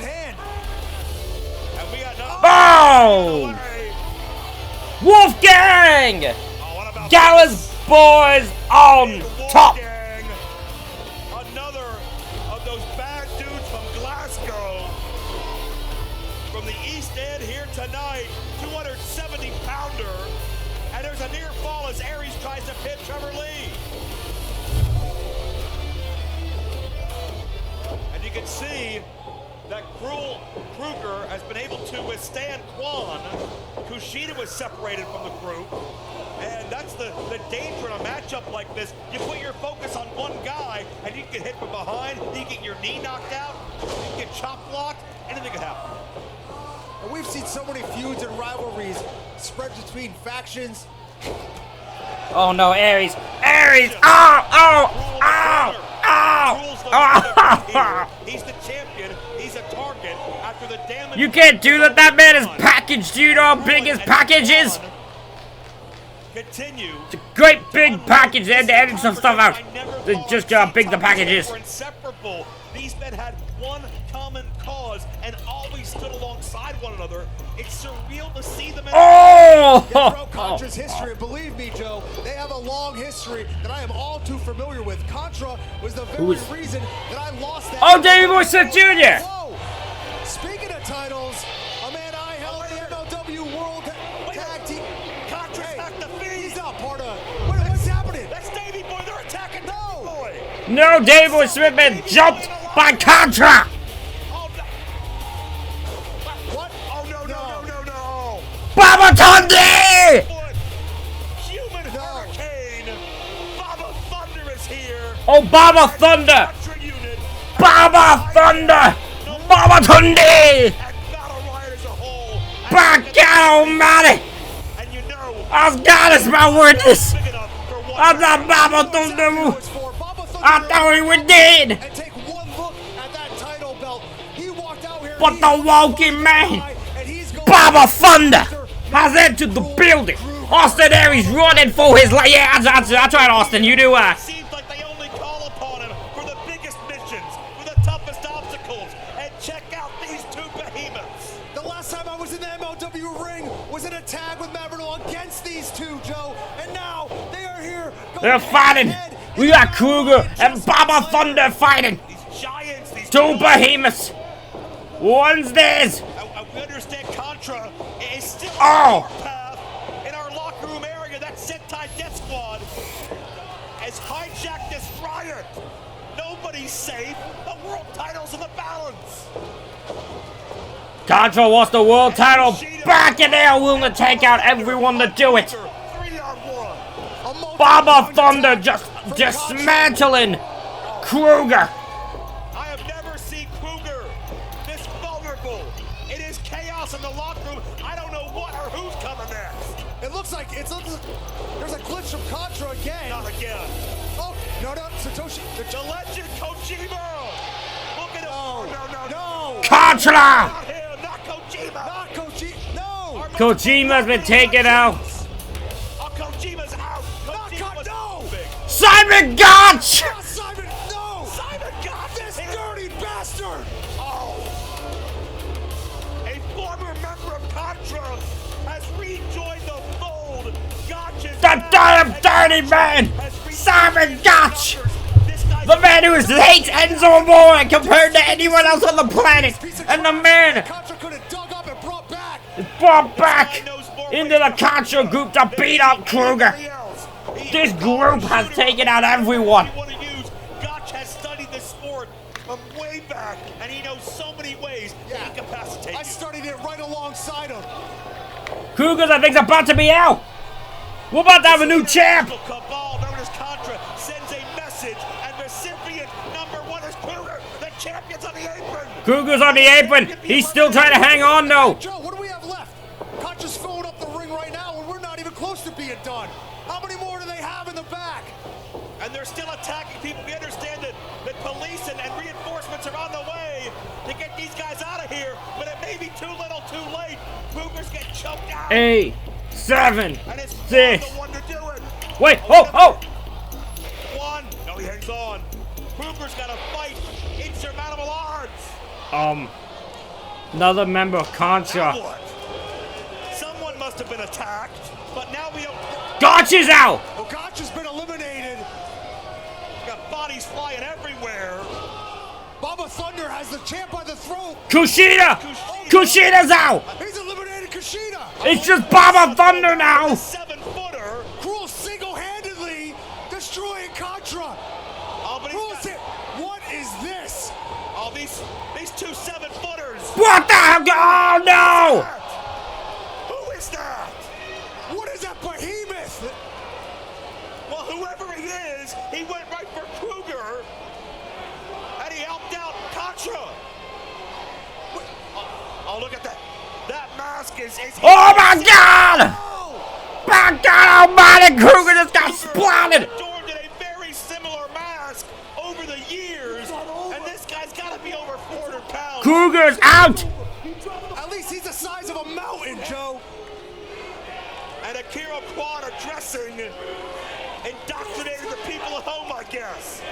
Oh! Wolfgang! Gallus boys on top. Another of those bad dudes from Glasgow, from the East End here tonight. 270-pounder, and there's a near fall as Aries tries to pin Trevor Lee. And you can see that Kruger has been able to withstand Kwan. Kushida was separated from the group, and that's the danger in a matchup like this. You put your focus on one guy, and you can get hit from behind, you can get your knee knocked out, you can get chop blocked, anything can happen. And we've seen so many feuds and rivalries spread between factions. Oh no, Aries! Aries! Oh! He's the champion. He's a target after the damage. You can't do that. That man is packaged. Do you know how big his package is? Continue. It's a great big package. They had to edit some stuff out. They just how big the package is. Inseparable. These men had one common cause and always stood alongside one another. It's surreal to see them. Throughout Contra's history, believe me, Joe, they have a long history that I am all too familiar with. Contra was the very reason that I lost that. Oh, Davey Boy Smith Jr. Whoa. Speaking of titles, a man I held the MLW World Tag Team. Contra attacked the feed. He's not part of. What's happening? That's Davey Boy. They're attacking Davey Boy. No, Davey Boy Smith been jumped by Contra. What? Oh no. Baba Tundi! Human hurricane. Baba Thunder is here. Oh, Baba Thunder! Baba Thunder! Baba Tundi! Battle Riot as a whole. By God Almighty! And you know, As God is my witness! big enough for one. I thought Baba Thunder! I thought he was dead! And take one look at that title belt. He walked out here. But the walking man, Baba Thunder, has entered the building. Austin Aries running for his life. Yeah, that's right, Austin. You do. Seems like they only call upon him for the biggest missions, for the toughest obstacles. And check out these two behemoths. The last time I was in the MLW ring was in a tag with Maverick against these two, Joe. And now they are here. They're fighting. We got Kruger and Baba Thunder fighting. These giants, these Two behemoths. One's theirs. we understand Contra is still Oh. our path in our locker room area. That Sentai Death Squad has hijacked this riot. Nobody's safe. The world title's in the balance. Contra wants the world title back, and they are willing to take out everyone to do it. 3-on-1. Baba Thunder just dismantling Kruger. I have never seen Kruger this vulnerable. It is chaos in the locker room. I don't know what or who's coming next. It looks like there's a glitch from Contra again. Not again. Oh, No, Satoshi. The legend Kojima. Look at him. No. Contra! Not him, not Kojima. Not Kojima. No. Kojima's been taken out. Oh, Kojima's out. Kojima's No. moving. Simon Gotch! Not Simon. No. Simon got This dirty bastard. Oh. A former member of Contra has rejoined the fold. Gotch's The damn dirty man! Simon Gotch! The man who hates Enzo more compared to anyone else on the planet! And the man Contra could have dug up and brought back. is brought back into the Contra group to beat up Kruger! This group has taken out everyone! Gotch has studied this sport from way back, and he knows so many ways to incapacitate I you. studied it right alongside him. Kruger's, I think, is about to be out! We're about to have a new champ! Cabal known as Contra sends a message, and recipient number 1 is Kruger, the champions on the apron. Kruger's on the apron! He's still trying to hang on, though! Joe, what do we have left? Contra's filling up the ring right now, and we're not even close to being done. How many more do they have in the back? And they're still attacking people. We understand that police and reinforcements are on the way to get these guys out of here, but it may be too little too late. Kruger's getting choked out. 8, 7, And it's 6. the one to do it. Wait, oh! 1. No, he hangs on. Kruger's got to fight insurmountable odds. Another member of Contra. Now what? Someone must have been attacked, but now we don't. Gotch is out! Gotch has been eliminated. Got bodies flying everywhere. Baba Thunder has the champ by the throat. Kushida! Kushida's out! He's eliminated Kushida. It's just Baba Thunder now! 7-footer. Cruel single-handedly destroying Contra. Oh, but Cruel he's got, What is this? oh, these two 7-footers. What the hell? Oh no! Who is that? What is that behemoth? Well, whoever he is, he went right for Kruger, and he helped out Contra. Oh, look at that. That mask is Oh my god! Oh! My god almighty, Kruger just got splatted! adorned in a very similar mask over the years, and this guy's got to be over 400 pounds. Kruger's out! At least he's the size of a mountain, Joe. And Akira Quad addressing, indoctrinating the people at home, I guess.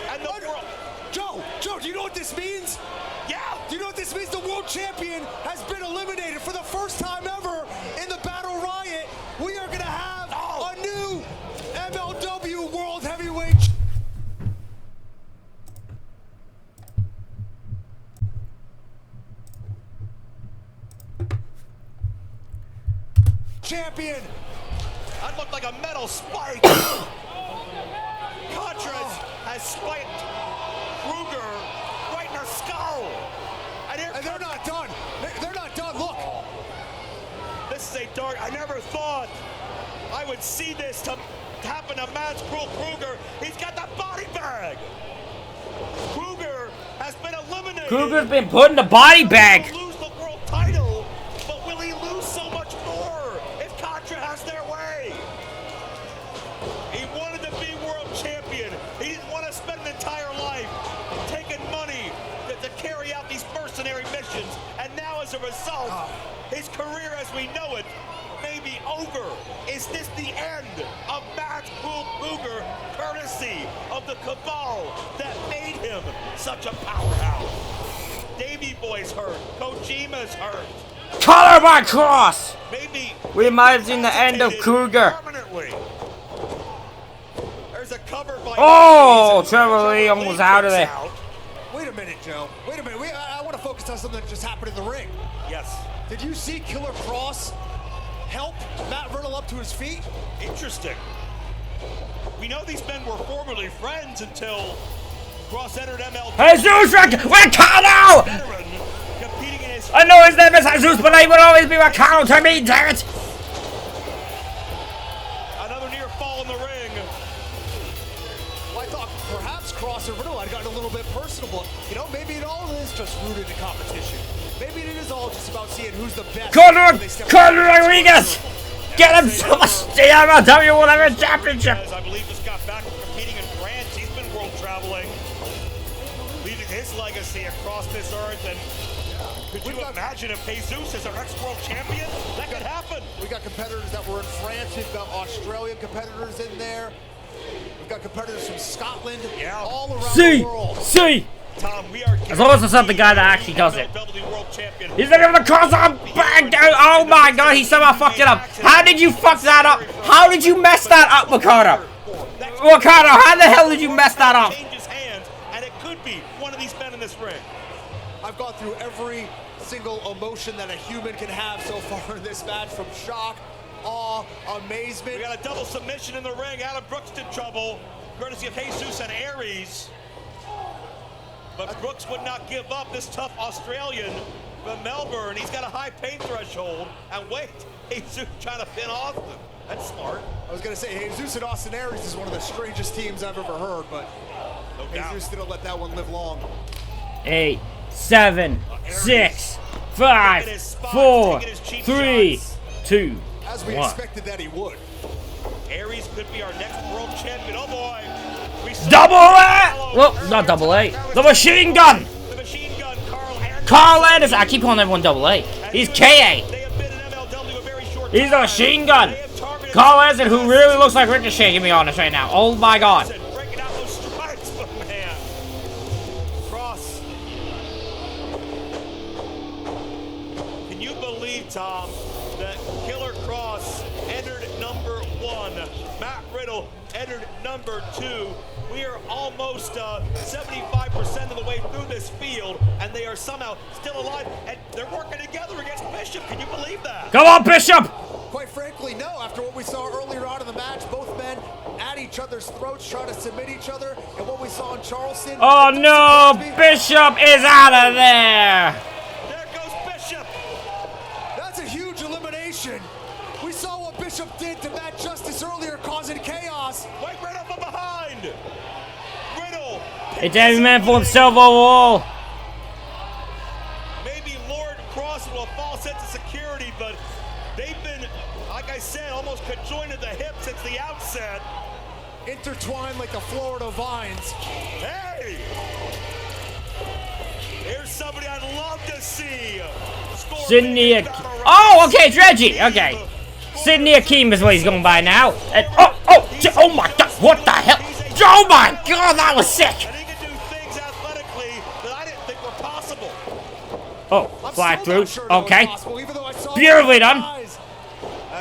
And the world. Joe, do you know what this means? Yeah. Do you know what this means? The world champion has been eliminated for the first time ever in the Battle Riot. We are going to have a new MLW World Heavyweight Champion. That looked like a metal spike. Contra has spiked Kruger right in the skull. And they're not done. They're not done. Look. This is a dark. I never thought I would see this to happen to Mads Kruger. He's got the body bag. Kruger has been eliminated. Kruger's been put in the body bag. He will lose the world title, but will he lose so much more if Contra has their way? He wanted to be world champion. He didn't want to spend an entire life taking money to carry out these mercenary missions. And now as a result, his career as we know it may be over. Is this the end of Mads Kruger, courtesy of the Cabal that made him such a powerhouse? Davey Boy's hurt. Kojima's hurt. Color by cross! Maybe We might have seen the end of Kruger. permanently. There's a cover by Oh, Trevor Lee almost out of there. Wait a minute, Joe. Wait a minute. I want to focus on something that just happened in the ring. Yes. Did you see Killer Cross help Matt Riddle up to his feet? Interesting. We know these men were formerly friends until Cross entered MLW. Jesus, Ricardo! Veteran competing in his I know his name is Jesus, but I will always be Ricardo to me, damn it! another near fall in the ring. Well, I thought perhaps Cross and Riddle had gotten a little bit personable. You know, maybe it all is just rooted in competition. Maybe it is all just about seeing who's the best. Conor Rodriguez! Get him to the MLW World Heavyweight Championship! As I believe just got back from legacy across this earth, and could you imagine if Jesus is our next world champion? That could happen. We got competitors that were in France. We've got Australian competitors in there. We've got competitors from Scotland. Yeah. All around the world. See. Tom, we are As long as it's not the guy that actually does it. MLW World Champion. He's not even the cross on back down. Oh my god, he somehow fucked it up. How did you fuck that up? How did you mess that up, Ricardo? Ricardo, how the hell did you mess that up? Changes hands, and it could be one of these men in this ring. I've gone through every single emotion that a human can have so far in this match, from shock, awe, amazement. We got a double submission in the ring. Adam Brooks did trouble, courtesy of Jesus and Aries. But Brooks would not give up. This tough Australian from Melbourne. He's got a high pain threshold. And wait, Jesus trying to pin Austin. That's smart. I was going to say, Jesus and Austin Aries is one of the strangest teams I've ever heard, but Jesus didn't let that one live long. 8, 7, 6, 5, 4, 3, 2, As we 1. expected that he would. Aries could be our next world champion. Oh boy. Double A! Well, not double A. The machine gun! The machine gun, Carl Carl Anderson. I keep calling everyone double A. He's KA. They have been in MLW a very short He's a time. machine gun. They have targeted Carl Anderson, who really looks like Ricochet, to be honest, right now. Oh my god. breaking out those stripes, but man. Cross. Can you believe, Tom, that Killer Cross entered number 1? Matt Riddle entered number 2. We are almost 75% of the way through this field, and they are somehow still alive, and they're working together against Bishop. Can you believe that? Come on, Bishop! Quite frankly, no. After what we saw earlier on in the match, both men at each other's throats, trying to submit each other, and what we saw in Charleston. Oh no, Bishop is out of there! There goes Bishop. That's a huge elimination. We saw what Bishop did to Matt Justice earlier, causing chaos. Wait, Riddle from behind. Riddle. It's every man for himself overall. Maybe Lord Cross will fall sense of security, but they've been, like I said, almost conjoined at the hip since the outset. Intertwined like the Florida vines. Hey! Here's somebody I'd love to see. Sydney. Oh, okay, it's Reggie. Okay. Sydney Akeem is what he's going by now. And, oh my god, what the hell? Oh my god, that was sick. And he can do things athletically that I didn't think were possible. Oh, fly through. Sure that was Okay. possible, even though I saw Beautifully done. eyes.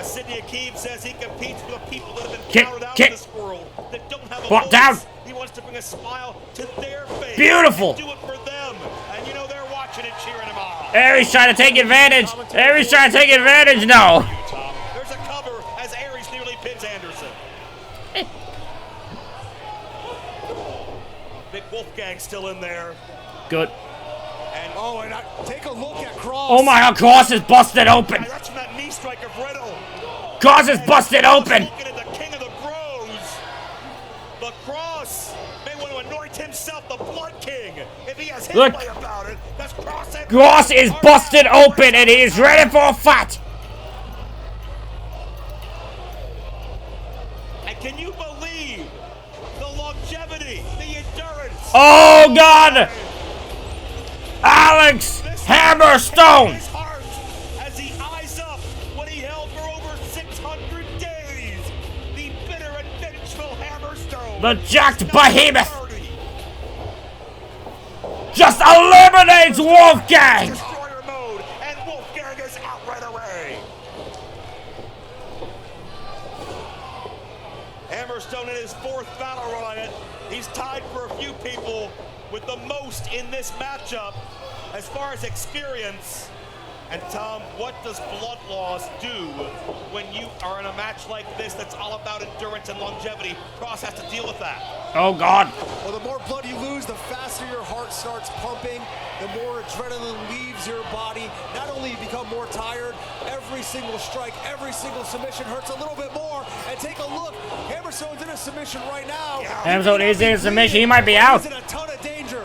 Sidney Akeem says he competes for the people that have been Kick, counted out kick. of this world, that don't have a What, voice. down? He wants to bring a smile to their face. Beautiful. And do it for them. And you know they're watching and cheering him on. Aries trying to take advantage. Aries trying to take advantage. No. Tom. There's a cover as Aries nearly pins Anderson. Big Wolfgang still in there. Good. And Take a look at Cross. Oh my god, Cross is busted open. that's from that knee strike of Riddle. Cross is busted open. Looking at the king of the bros. But Cross may want to anoint himself the Blood King if he has his Look. way about it. That's Cross. And Cross is busted open and he is ready for a fight. And can you believe the longevity, the endurance? Oh god. Alex Hammerstone. His heart as he eyes up what he held for over 600 days. The bitter and vengeful Hammerstone. The jacked behemoth 30. just eliminates Wolfgang. Destroyer mode, and Wolfgang is out right away. Hammerstone in his 4th Battle Riot. He's tied for a few people with the most in this matchup as far as experience. And Tom, what does blood loss do when you are in a match like this that's all about endurance and longevity? Cross has to deal with that. Oh god. Well, the more blood you lose, the faster your heart starts pumping, the more adrenaline leaves your body. Not only you become more tired, every single strike, every single submission hurts a little bit more. And take a look, Hammerstone's in a submission right now. Hammerstone is in a submission. He might be out. He's in a ton of danger.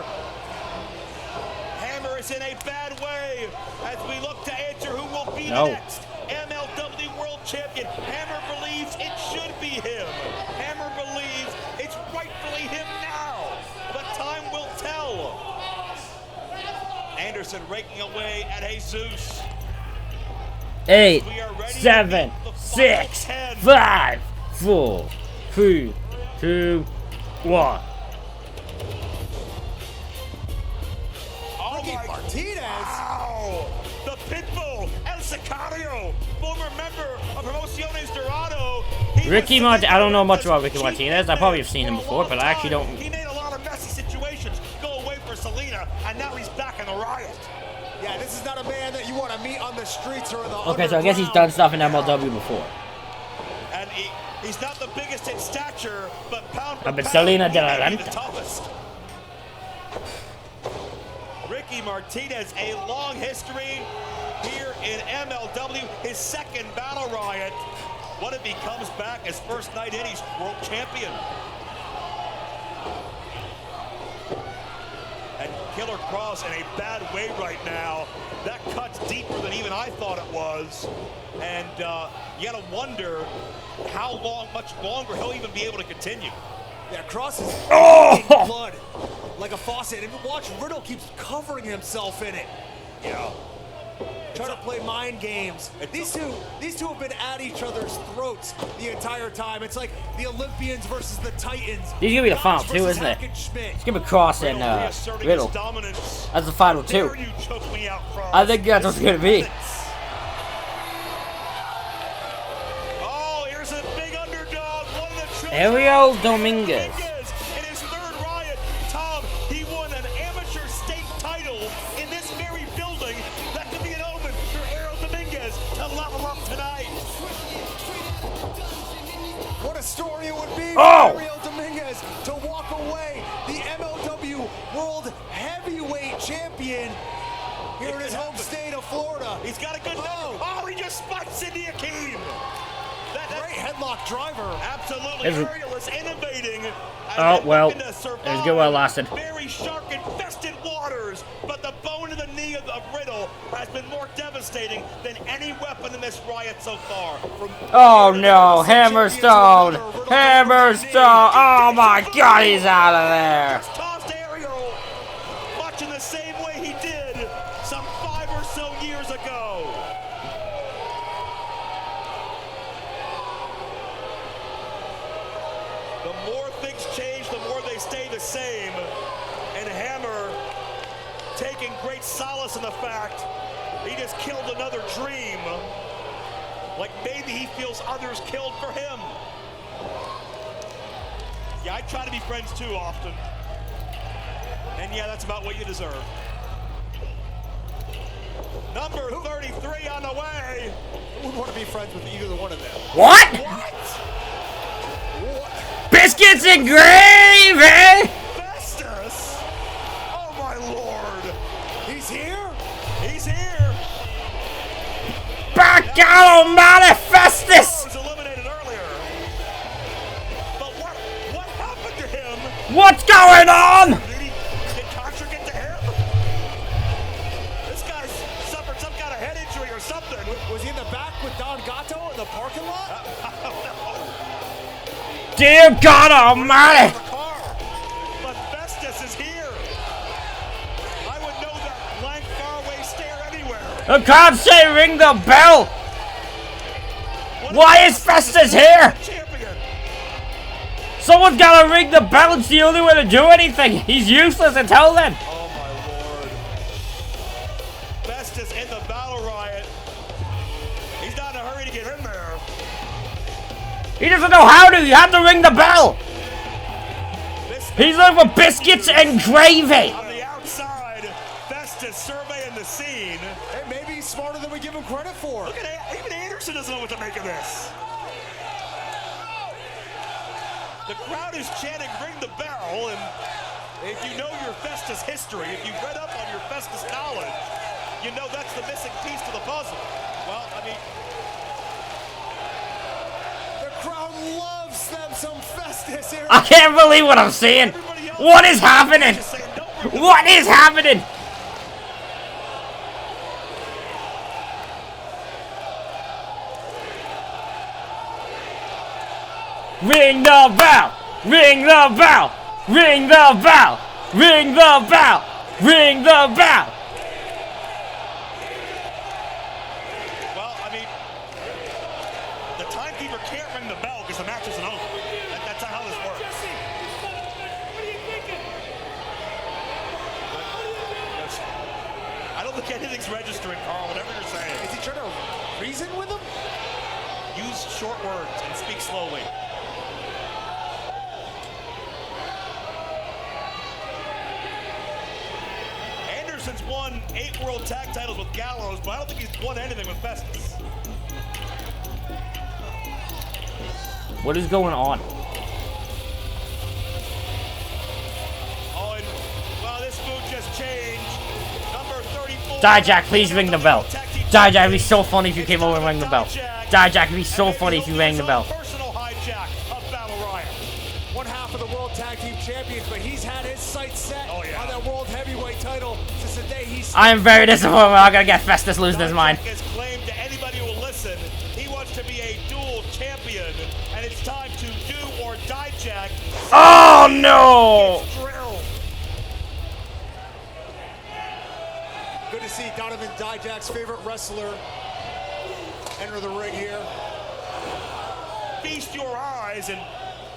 Hammer is in a bad way as we look to answer who will be No. the next MLW World Champion. Hammer believes it should be him. Hammer believes it's rightfully him now, but time will tell. Anderson raking away at Jesus. 8, We are ready 7, to meet the 6, final 10. 5, 4, 3, 2, 1. Oh Ricky my Martinez. Wow! The Pitbull, El Sicario, former member of Promociones Dorado. Ricky Martinez. I don't know much about Ricky Martinez. I probably have seen him before, but I actually don't. He made a lot of messy situations go away for Selena, and now he's back in the Riot. Yeah, this is not a man that you want to meet on the streets or in the Okay, so I guess he's done stuff in MLW before. And he's not the biggest in stature, but pound for But pound, Selena he de la may be the Renta. toughest. Ricky Martinez, a long history here in MLW, his second Battle Riot. What if he comes back his first night in, he's world champion. And Killer Cross in a bad way right now. That cuts deeper than even I thought it was. And you gotta wonder how much longer he'll even be able to continue. Yeah, Cross is Oh! blood like a faucet. And watch, Riddle keeps covering himself in it. Yeah. Trying to play mind games. These two have been at each other's throats the entire time. It's like the Olympians versus the Titans. These are gonna be the final Gods two, versus isn't it? Hackenschmidt. It's gonna be Cross and Reasserting Riddle. his dominance. That's the final Dare two. you choke me out, Cross. I think that's what it's gonna be. Oh, here's a big underdog. One of the children. Ariel Dominguez. In his third Riot, Tom, he won an amateur state title in this very building. That could be an omen for Ariel Dominguez to level up tonight. What a story it would be Oh! for Ariel Dominguez to walk away the MLW World Heavyweight Champion here in his home state of Florida. He's got a good number. Oh, he just spots Cindy Akeem. Great headlock driver. Absolutely. There's a- Ariel is innovating. and Oh, then well, looking to survive it was good while it lasted. Very shark-infested waters, but the bone in the knee of Riddle has been more devastating than any weapon in this Riot so far. Oh no, Hammerstone! Hammerstone! Oh my god, he's out of there! Tossed Ariel, much in the same way he did some 5 or so years ago. The more things change, the more they stay the same. And Hammer taking great solace in the fact he just killed another dream. Like maybe he feels others killed for him. Yeah, I try to be friends too often. And yeah, that's about what you deserve. Number 33 on the way. Who would want to be friends with either one of them? What? What? Biscuits and gravy! Festus! Oh my lord! He's here? He's here! Back out on Manifestus! Was eliminated earlier. But what happened to him? What's going on? Did Contra get to him? This guy's suffered some kind of head injury or something. Was he in the back with Don Gatto in the parking lot? I don't know. Dear God Almighty! The car. But Festus is here. I would know that blank faraway stare anywhere. I can't say ring the bell! Why is Festus here? Champion. Someone's gotta ring the bell, it's the only way to do anything! He's useless until then! Oh my lord. Festus in the Battle Riot. He's not in a hurry to get in there. He doesn't know how to, you have to ring the bell! He's looking for biscuits and gravy! On the outside, Festus surveying the scene. Hey, maybe he's smarter than we give him credit for. Look at even Anderson doesn't know what to make of this. The crowd is chanting ring the bell, and if you know your Festus history, if you've read up on your Festus knowledge, you know that's the missing piece to the puzzle. Well, I mean, The crowd loves them some Festus here. I can't believe what I'm seeing! everybody else What is happening? just saying, don't ring the What is happening? Ring the bell! Ring the bell! Ring the bell! Ring the bell! Ring the bell! person only. That's not how this works. I don't think anything's registering, Carl, whatever you're saying. Is he trying to reason with him? Use short words and speak slowly. Anderson's won 8 world tag titles with Gallows, but I don't think he's won anything with Festus. What is going on? Oh, and, well, this move just changed. Number 34. Dijak, please ring the bell. Dijak, it'd be so funny if you came over and rang the bell. Dijak, it'd be so funny if you rang the bell. Personal hijack of Battle Riot. One half of the World Tag Team Champions, but he's had his sights set on that World Heavyweight title since the day he I am very disappointed. We're not gonna get Festus losing his mind. Has claimed to anybody who will listen, he wants to be a dual champion, and it's time to do or die, Jack. Oh no! Good to see Donovan Dijak's favorite wrestler enter the ring here. Feast your eyes and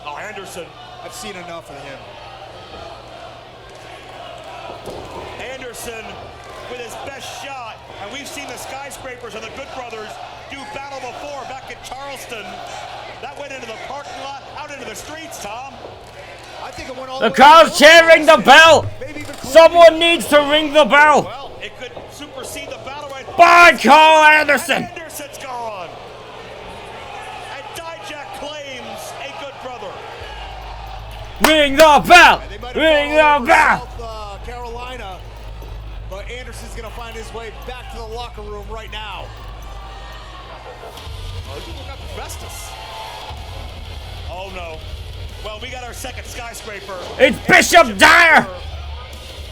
Anderson. I've seen enough of him. Anderson with his best shot, and we've seen the Skyscrapers and the Good Brothers do battle before back in Charleston. That went into the parking lot, out into the streets, Tom. I think it went all the crowd's cheering the bell. Someone needs to ring the bell. Well, it could supersede the battle right. By Carl Anderson. Anderson's gone. And Dijak claims a Good Brother. Ring the bell. Ring the bell. South Carolina, but Anderson's gonna find his way back to the locker room right now. Oh, he's looking up for Festus. Oh no. Well, we got our second Skyscraper. It's Bishop Dyer.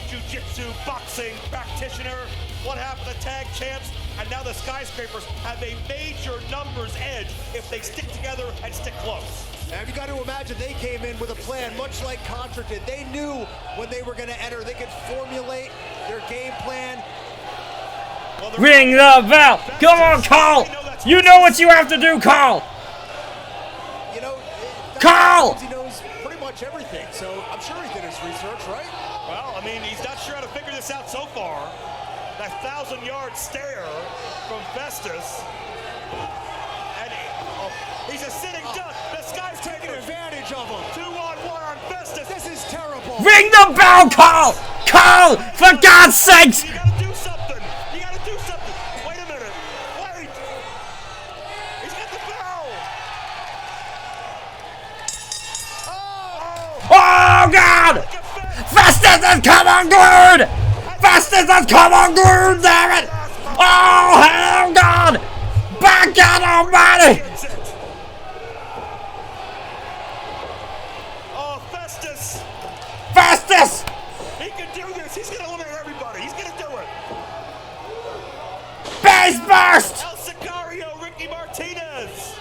Jiu-jitsu, boxing practitioner, one half of the tag champs, and now the Skyscrapers have a major numbers edge if they stick together and stick close. Now you got to imagine they came in with a plan, much like Contra did. They knew when they were going to enter, they could formulate their game plan. Well, ring the bell. Come on, Carl. You know what you have to do, Carl. You know, Carl. He knows pretty much everything, so I'm sure he did his research, right? Well, I mean, he's not sure how to figure this out so far. That 1,000-yard stare from Festus. And he's a sitting duck. The Sky's taking advantage of him. 2-on-1 on Festus. This is terrible. Ring the bell, Carl. Carl, for God's sakes. You gotta do something. You gotta do something. Wait a minute. Wait. He's got the bell. Oh, God. Festus has come unglued! Festus has come unglued, damn it! Oh, hell, God! By God Almighty! Oh, Festus! Festus! He can do this. He's gonna eliminate everybody. He's gonna do it. Base burst! El Sicario, Ricky Martinez.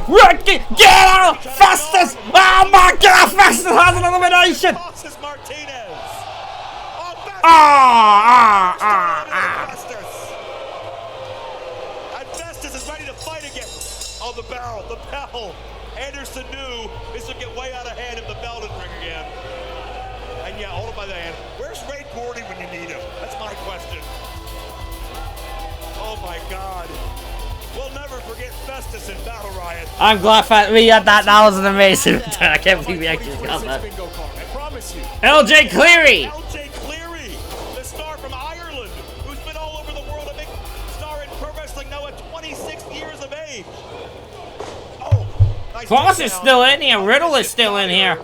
Ricky, get out! Festus! Oh my God! Festus has an elimination! Bosses Martinez. Festus. And Festus is ready to fight again. Oh, the bell, the bell. Anderson knew this would get way out of hand if the bell didn't ring again. And yeah, hold it by the hand. Where's Ray Gordy when you need him? That's my question. Oh my God. We'll never forget Festus in Battle Riot. I'm glad we had that. That was an amazing return. I can't believe we actually got that. I promise you. LJ Cleary! LJ Cleary, the star from Ireland, who's been all over the world, a big star in pro wrestling now at 26 years of age. Oh, nice. Boss is still in here. Riddle is still in here.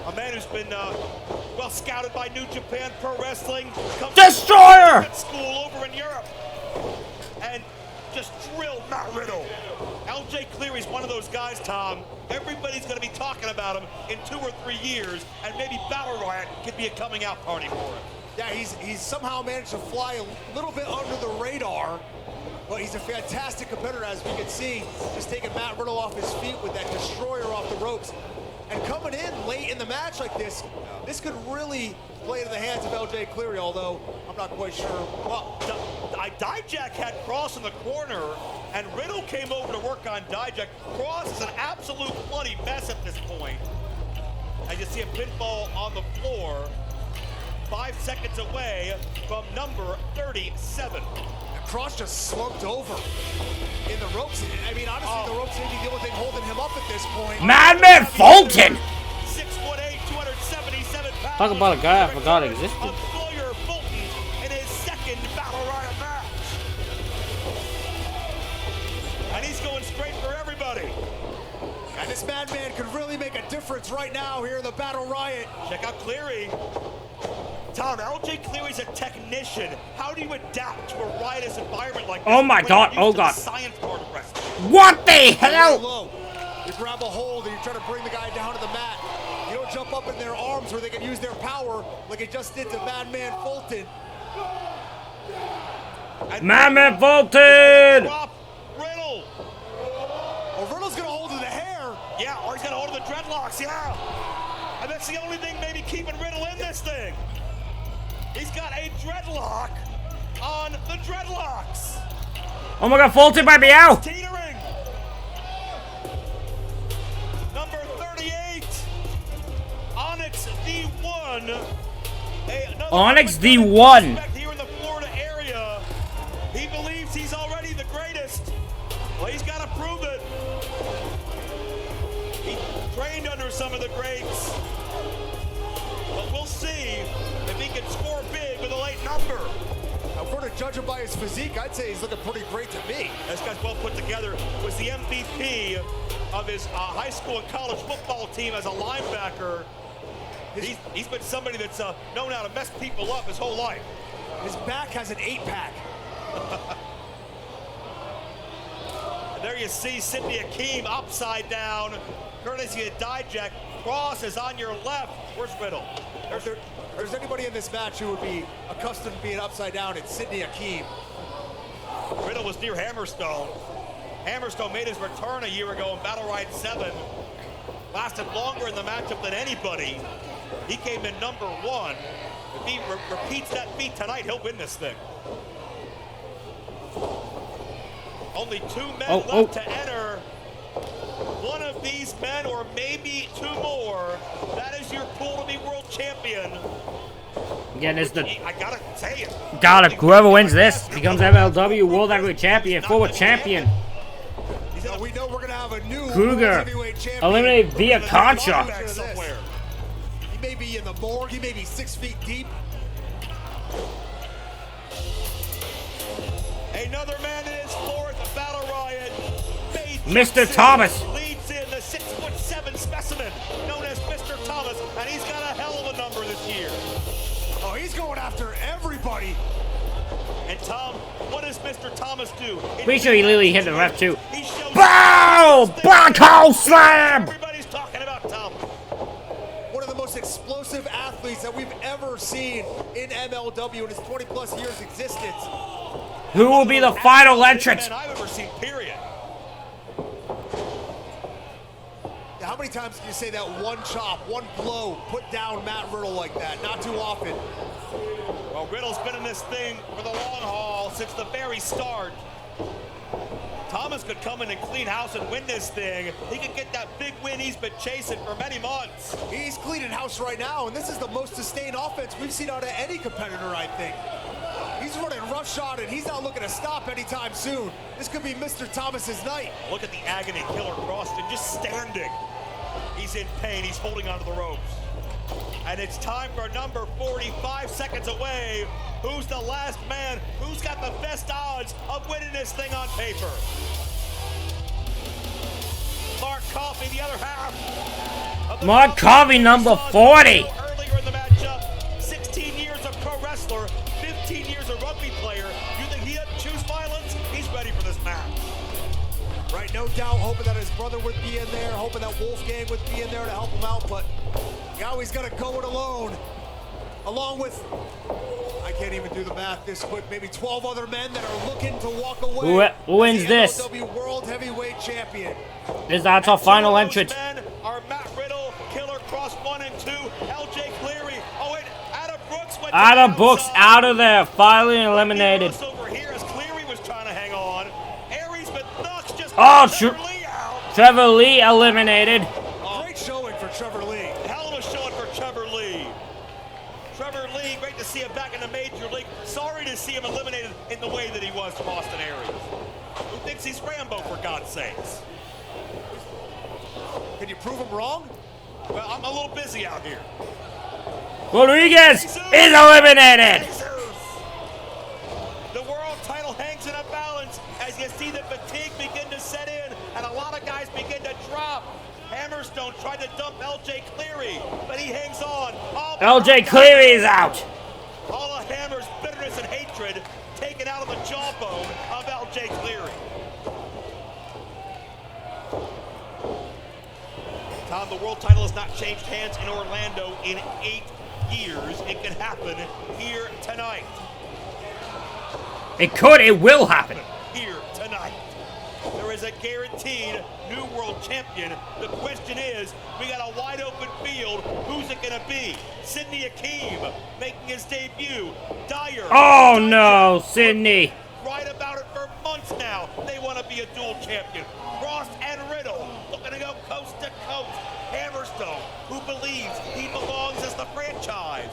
A man who's been well scouted by New Japan Pro Wrestling. Destroyer! School over in Europe. And just drilled Matt Riddle. LJ Cleary's one of those guys, Tom. Everybody's going to be talking about him in 2 or 3 years, and maybe Battle Riot could be a coming out party for him. Yeah, he's somehow managed to fly a little bit under the radar, but he's a fantastic competitor, as we can see, just taking Matt Riddle off his feet with that destroyer off the ropes. And coming in late in the match like this could really play into the hands of LJ Cleary, although I'm not quite sure. Well, Dijak had Cross in the corner, And Riddle came over to work on Dijak. Cross is an absolute bloody mess at this point. And you see a pinfall on the floor, 5 seconds away from number 37. And Cross just slumped over in the ropes. I mean, honestly, the ropes may be the only thing holding him up at this point. Madman Fulton! 6'8", 277 pounds. Talk about a guy I forgot existed. Employer Fulton in his second Battle Riot match. And he's going straight for everybody. And this madman could really make a difference right now here in the Battle Riot. Check out Cleary. Tom, LJ Cleary's a technician. How do you adapt to a riotous environment like this? Oh my God, oh God. Science part of wrestling. What the Very hell? low. You grab a hold and you try to bring the guy down to the mat. You don't jump up in their arms where they can use their power like it just did to Madman Fulton. Madman Fulton! Drop Riddle. Oh, Riddle's gonna hold to the hair. Yeah, or he's gonna hold the dreadlocks, yeah. And that's the only thing maybe keeping Riddle in this thing. He's got a dreadlock on the dreadlocks. Oh my God, Fulton might be out! Teetering. Number 38, Onyx D1. Onyx D1. Here in the Florida area, he believes he's already the greatest. Well, he's got to prove it. He trained under some of the greats, but we'll see if he can score big with a late number. If we're to judge him by his physique, I'd say he's looking pretty great to me. This guy's well put together. Was the MVP of his high school and college football team as a linebacker. He's been somebody that's known how to mess people up his whole life. His back has an 8-pack. And there you see Sidney Akeem upside down. Courtesy of Dijak. Cross is on your left. Where's Riddle? If there's anybody in this match who would be accustomed to being upside down, it's Sidney Akeem. Riddle was near Hammerstone. Hammerstone made his return a year ago in Battle Riot 7. Lasted longer in the matchup than anybody. He came in number 1. If he repeats that feat tonight, he'll win this thing. Only 2 men left to enter. One of these men, or maybe 2 more, that is your pool to be world champion. Again, it's the... I gotta say it. Whoever wins this becomes MLW World Heavyweight Champion, forward champion. We know we're gonna have a new Kruger eliminated via Concha. He may be in the morgue. He may be 6 feet deep. Another man in his 4th Battle Riot. Mr. Thomas leads in the 6'7" specimen known as Mr. Thomas, and he's got a hell of a number this year. Oh, he's going after everybody. And Tom, what does Mr. Thomas do? Pretty sure he literally hit the ref too. He shows Bow! Black hole slam! Everybody's talking about Tom. One of the most explosive athletes that we've ever seen in MLW in his 20-plus years existence. Who will be the final entrant? Man I've ever seen, period. How many times can you say that one chop, one blow, put down Matt Riddle like that? Not too often. Well, Riddle's been in this thing for the long haul since the very start. Thomas could come in and clean house and win this thing. He could get that big win he's been chasing for many months. He's cleaning house right now, and this is the most sustained offense we've seen out of any competitor, I think. He's running roughshod, and he's not looking to stop anytime soon. This could be Mr. Thomas's night. Look at the agony Killer Croston just standing. He's in pain. He's holding onto the ropes. And it's time for number 45 seconds away. Who's the last man? Who's got the best odds of winning this thing on paper? Mark Coffey, the other half. Mark Coffey, number 40. Earlier in the matchup, 16 years of pro wrestler, 15 years of rugby player. You think he doesn't choose violence? He's ready for this match. Right, no doubt, hoping that his brother would be in there, hoping that Wolfgang would be in there to help him out, but now he's gonna go it alone. Along with, I can't even do the math this quick, maybe 12 other men that are looking to walk away. Who wins this? MLW World Heavyweight Champion. That's our final entrant. Men are Matt Riddle, Killer Cross 1 and 2, LJ Cleary. Oh wait, Adam Brooks went Adam Brooks out of there, finally eliminated. Over here as Cleary was trying to hang on. Aries been Oh, Trevor Lee out. Trevor Lee eliminated. Great showing for Trevor Lee. Hell of a showing for Trevor Lee. Trevor Lee, great to see him back in the major league. Sorry to see him eliminated in the way that he was from Austin Aries. Who thinks he's Rambo, for God's sakes? Can you prove him wrong? Well, I'm a little busy out here. Rodriguez is eliminated. The world title hangs in a balance as you see the fatigue begin to set in and a lot of guys begin to drop. Hammerstone tried to dump LJ Cleary, but he hangs on. LJ Cleary is out. All of Hammer's bitterness and hatred taken out of the jawbone of LJ Cleary. Tom, the world title has not changed hands in Orlando in 8 years. It can happen here tonight. It could, it will happen. Here tonight. There is a guaranteed new world champion. The question is, we got a wide open field. Who's it gonna be? Sidney Akeem making his debut. Dyer. Oh no, Sydney. Right about it for months now. They want to be a dual champion. Ross and Riddle looking to go coast to coast. Hammerstone, who believes he belongs as the franchise.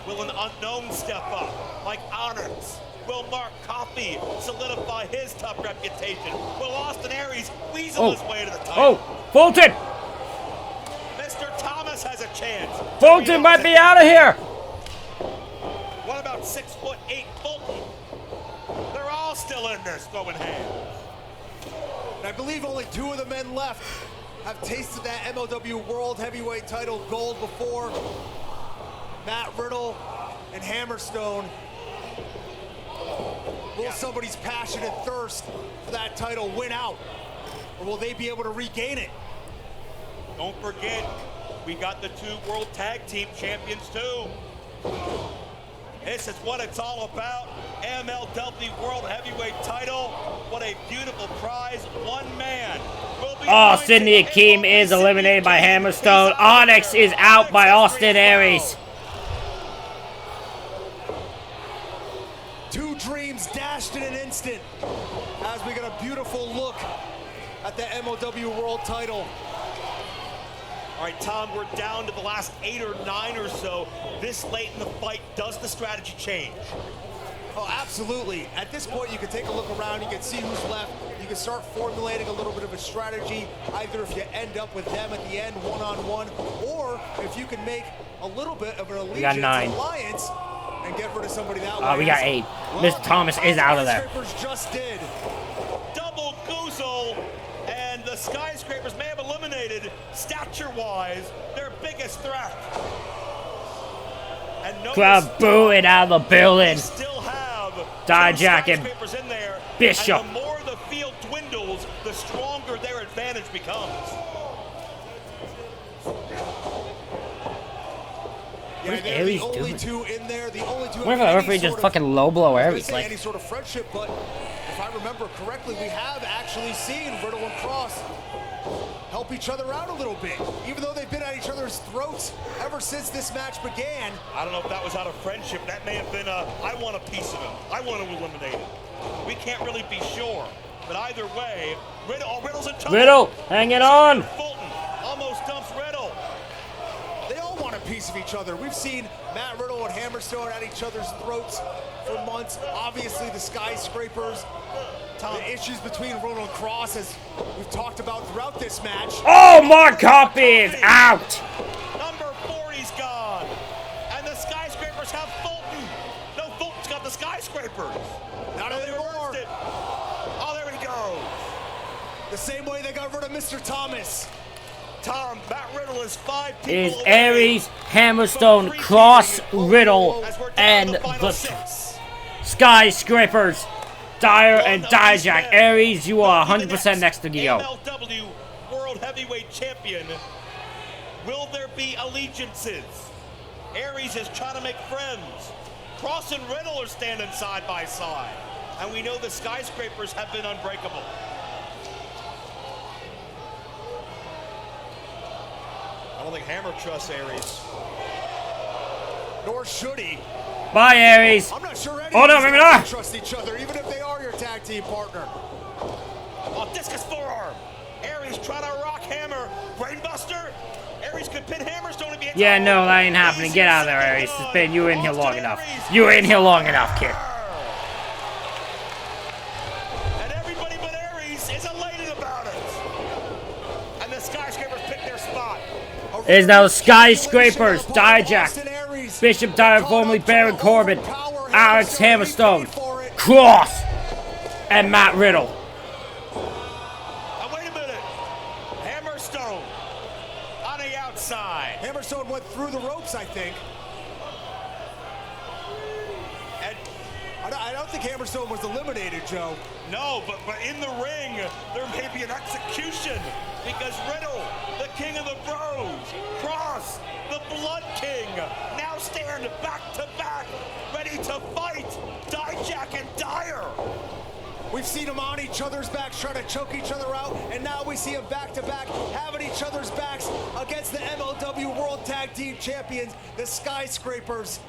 Will an unknown step up like Onyx? Will Mark Coffey solidify his tough reputation? Will Austin Aries weasel his way to the title? Oh, Fulton. Mr. Thomas has a chance. Fulton might be out of here. What about 6'8" Fulton? They're all still in there throwing hands. And I believe only 2 of the men left have tasted that MLW World Heavyweight title gold before. Matt Riddle and Hammerstone. Will somebody's passion and thirst for that title win out? Or will they be able to regain it? Don't forget, we got the 2 World Tag Team Champions too. This is what it's all about. MLW World Heavyweight title. What a beautiful prize. One man will be. Oh, Sidney Akeem is eliminated by Hammerstone. Onyx is out by Austin Aries. 2 dreams dashed in an instant as we get a beautiful look at the MLW World title. All right, Tom, we're down to the last 8 or 9 or so. This late in the fight, does the strategy change? Oh, absolutely. At this point, you can take a look around, you can see who's left, you can start formulating a little bit of a strategy, either if you end up with them at the end one-on-one, or if you can make a little bit of an alliance and get rid of somebody that way. Oh, we got 8. Mr. Thomas is out of there. Skyscrapers just did. Double Goozle, and the Skyscrapers may have eliminated, stature-wise, their biggest threat. And Crowd booing out of the building. Still have Dijak and Skyscrapers in there. Bishop. And the more the field dwindles, the stronger their advantage becomes. Yeah, they're the only 2 in there. The only 2. What if the referee just fucking low blow Aries? Like any sort of friendship, but if I remember correctly, we have actually seen Riddle and Cross help each other out a little bit, even though they've been at each other's throats ever since this match began. I don't know if that was out of friendship. That may have been I want a piece of him. I want to eliminate him. We can't really be sure. But either way, Riddle's in trouble. Riddle, hanging on. Fulton almost dumps Riddle. They all want a piece of each other. We've seen Matt Riddle and Hammerstone at each other's throats for months. Obviously, the Skyscrapers. The issues between Riddle and Cross, as we've talked about throughout this match. Oh, Mark Coffey is out. Number 40's gone. And the Skyscrapers have Fulton. No, Fulton's got the Skyscrapers. Not They anymore. reversed it. Oh, there he goes. The same way they got rid of Mr. Thomas. Tom, Matt Riddle is 5 people Is away Aries, Hammerstone, from Cross, reaching Riddle, as we're down and to the final the 6. Skyscrapers. Dyer and Dijak. Aries, you are 100% next to go. MLW World Heavyweight Champion. Will there be allegiances? Aries is trying to make friends. Cross and Riddle are standing side by side. And we know the Skyscrapers have been unbreakable. I don't think Hammer trusts Aries. Nor should he. Bye, Aries. I'm not sure any Oh, no, of these maybe guys not. trust each other, even if they are your tag team partner. I'll Oh, discus forearm. Aries trying to rock Hammer. Brainbuster. Aries could pin Hammerstone and be Yeah, no, that ain't happening. Get out of there, Aries. It's been you in here long enough. You in here long enough, kid. And everybody but Aries is elated about it. And the Skyscrapers pick their spot. It is now the Skyscrapers, Dijak, Bishop Dyer, formerly Baron Corbin, Alex Hammerstone, Cross, and Matt Riddle. Now wait a minute. Hammerstone on the outside. Hammerstone went through the ropes, I think. And I don't think Hammerstone was eliminated, Joe. no, but in the ring, there may be an execution because Riddle, the king of the bros, Cross, the Blood King, now stand back to back, ready to fight Dijak and Dyer. We've seen them on each other's backs, trying to choke each other out, and now we see them back to back, having each other's backs against the MLW World Tag Team Champions, the Skyscrapers.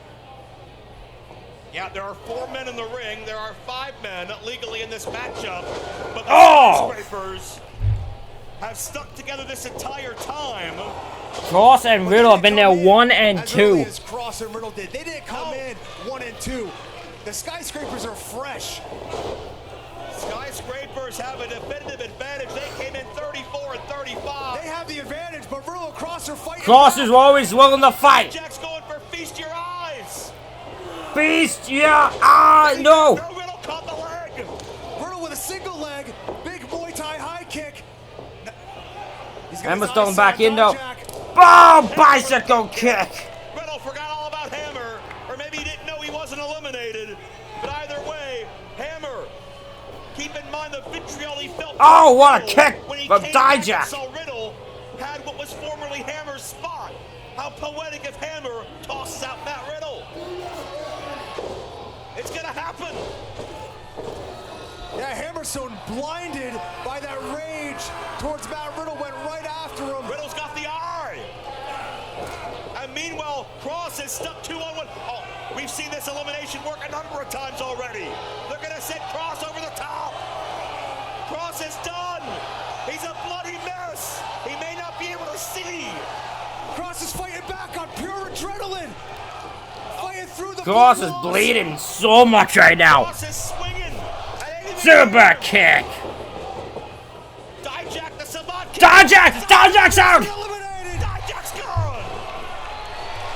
Yeah, there are 4 men in the ring. There are 5 men legally in this matchup, but the Skyscrapers have stuck together this entire time. Cross and Riddle have been there 1 and 2. As Cross and Riddle did. They didn't come in 1 and 2. The Skyscrapers are fresh. Skyscrapers have a definitive advantage. They came in 34 and 35. They have the advantage, but Riddle and Cross are fighting. Cross is always willing to fight. Jack's going for feast your eyes. Beast, yeah, no. No, Riddle caught the leg. Riddle with a single leg, big Muay Thai high kick. Hammerstone back in though. Boom! Bicycle kick. Riddle forgot all about Hammer, or maybe he didn't know he wasn't eliminated. But either way, Hammer, keep in mind the vitriol he felt. Oh, what a kick when he from came back Dijak. and saw Riddle had what was formerly Hammer's spot. How poetic if Hammer tosses out Matt Riddle. It's gonna happen. Yeah, Hammerstone, blinded by that rage towards Matt Riddle, went right after him. Riddle's got the eye. And meanwhile, Cross is stuck 2-on-1. Oh, we've seen this elimination work a number of times already. They're gonna send Cross over the top. Cross is done. He's a bloody mess. He may not be able to see. Cross is fighting back on pure adrenaline. Fighting through the Cross is blood loss. bleeding so much right now. Cross is swinging. Super kick. Dijak the Savant kick. Dijak's out. Eliminated. Dijak's gone.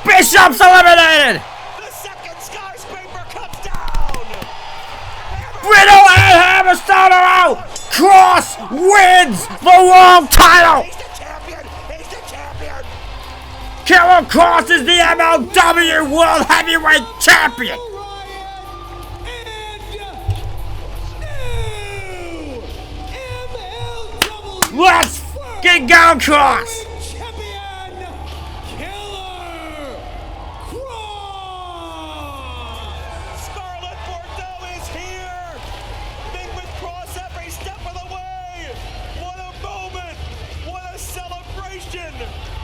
Bishop's eliminated. The second Skyscraper comes down. Riddle and Hammerstone are out. Cross wins the world title. He's the champion. He's the champion. Killer Cross is the MLW World Heavyweight Champion. Let's get down, Cross. Champion Killer Cross. Scarlet Bordeaux is here. Been with Cross every step of the way. What a moment. What a celebration.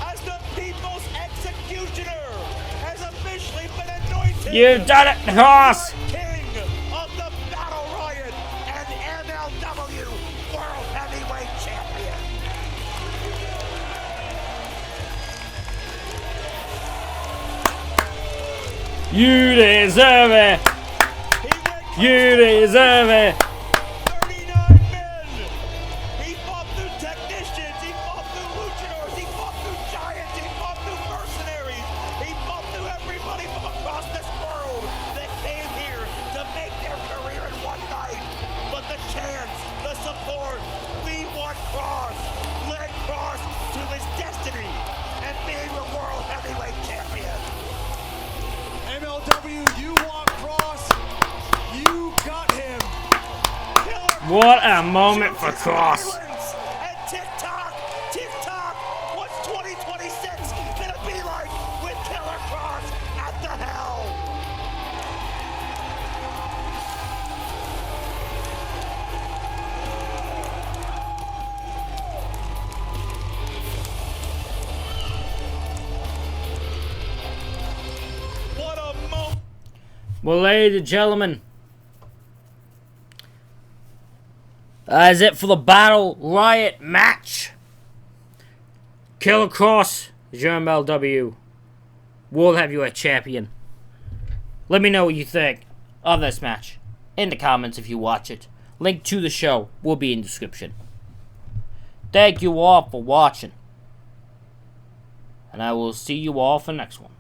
As the people's executioner has officially been anointed. You've done it, Cross. King of the Battle Riot and MLW World Heavyweight Champion. You deserve it. He went You deserve it. 39 men. He fought through technicians. He fought through luchadors. He fought through giants. He fought through mercenaries. He fought through everybody from across this world that came here to make their career in one night. But the chance, the support, we want Cross. Led Cross to his destiny and being the World Heavyweight Champion. MLW, you want Cross? You got him. What a moment for Cross. And TikTok, what's 2026 gonna be like with Killer Cross at the helm? What a moment. Well, ladies and gentlemen, That is it for the Battle Riot match. Killer Kross is your MLW World Heavyweight Champion. Let me know what you think of this match in the comments if you watch it. Link to the show will be in the description. Thank you all for watching. And I will see you all for the next one.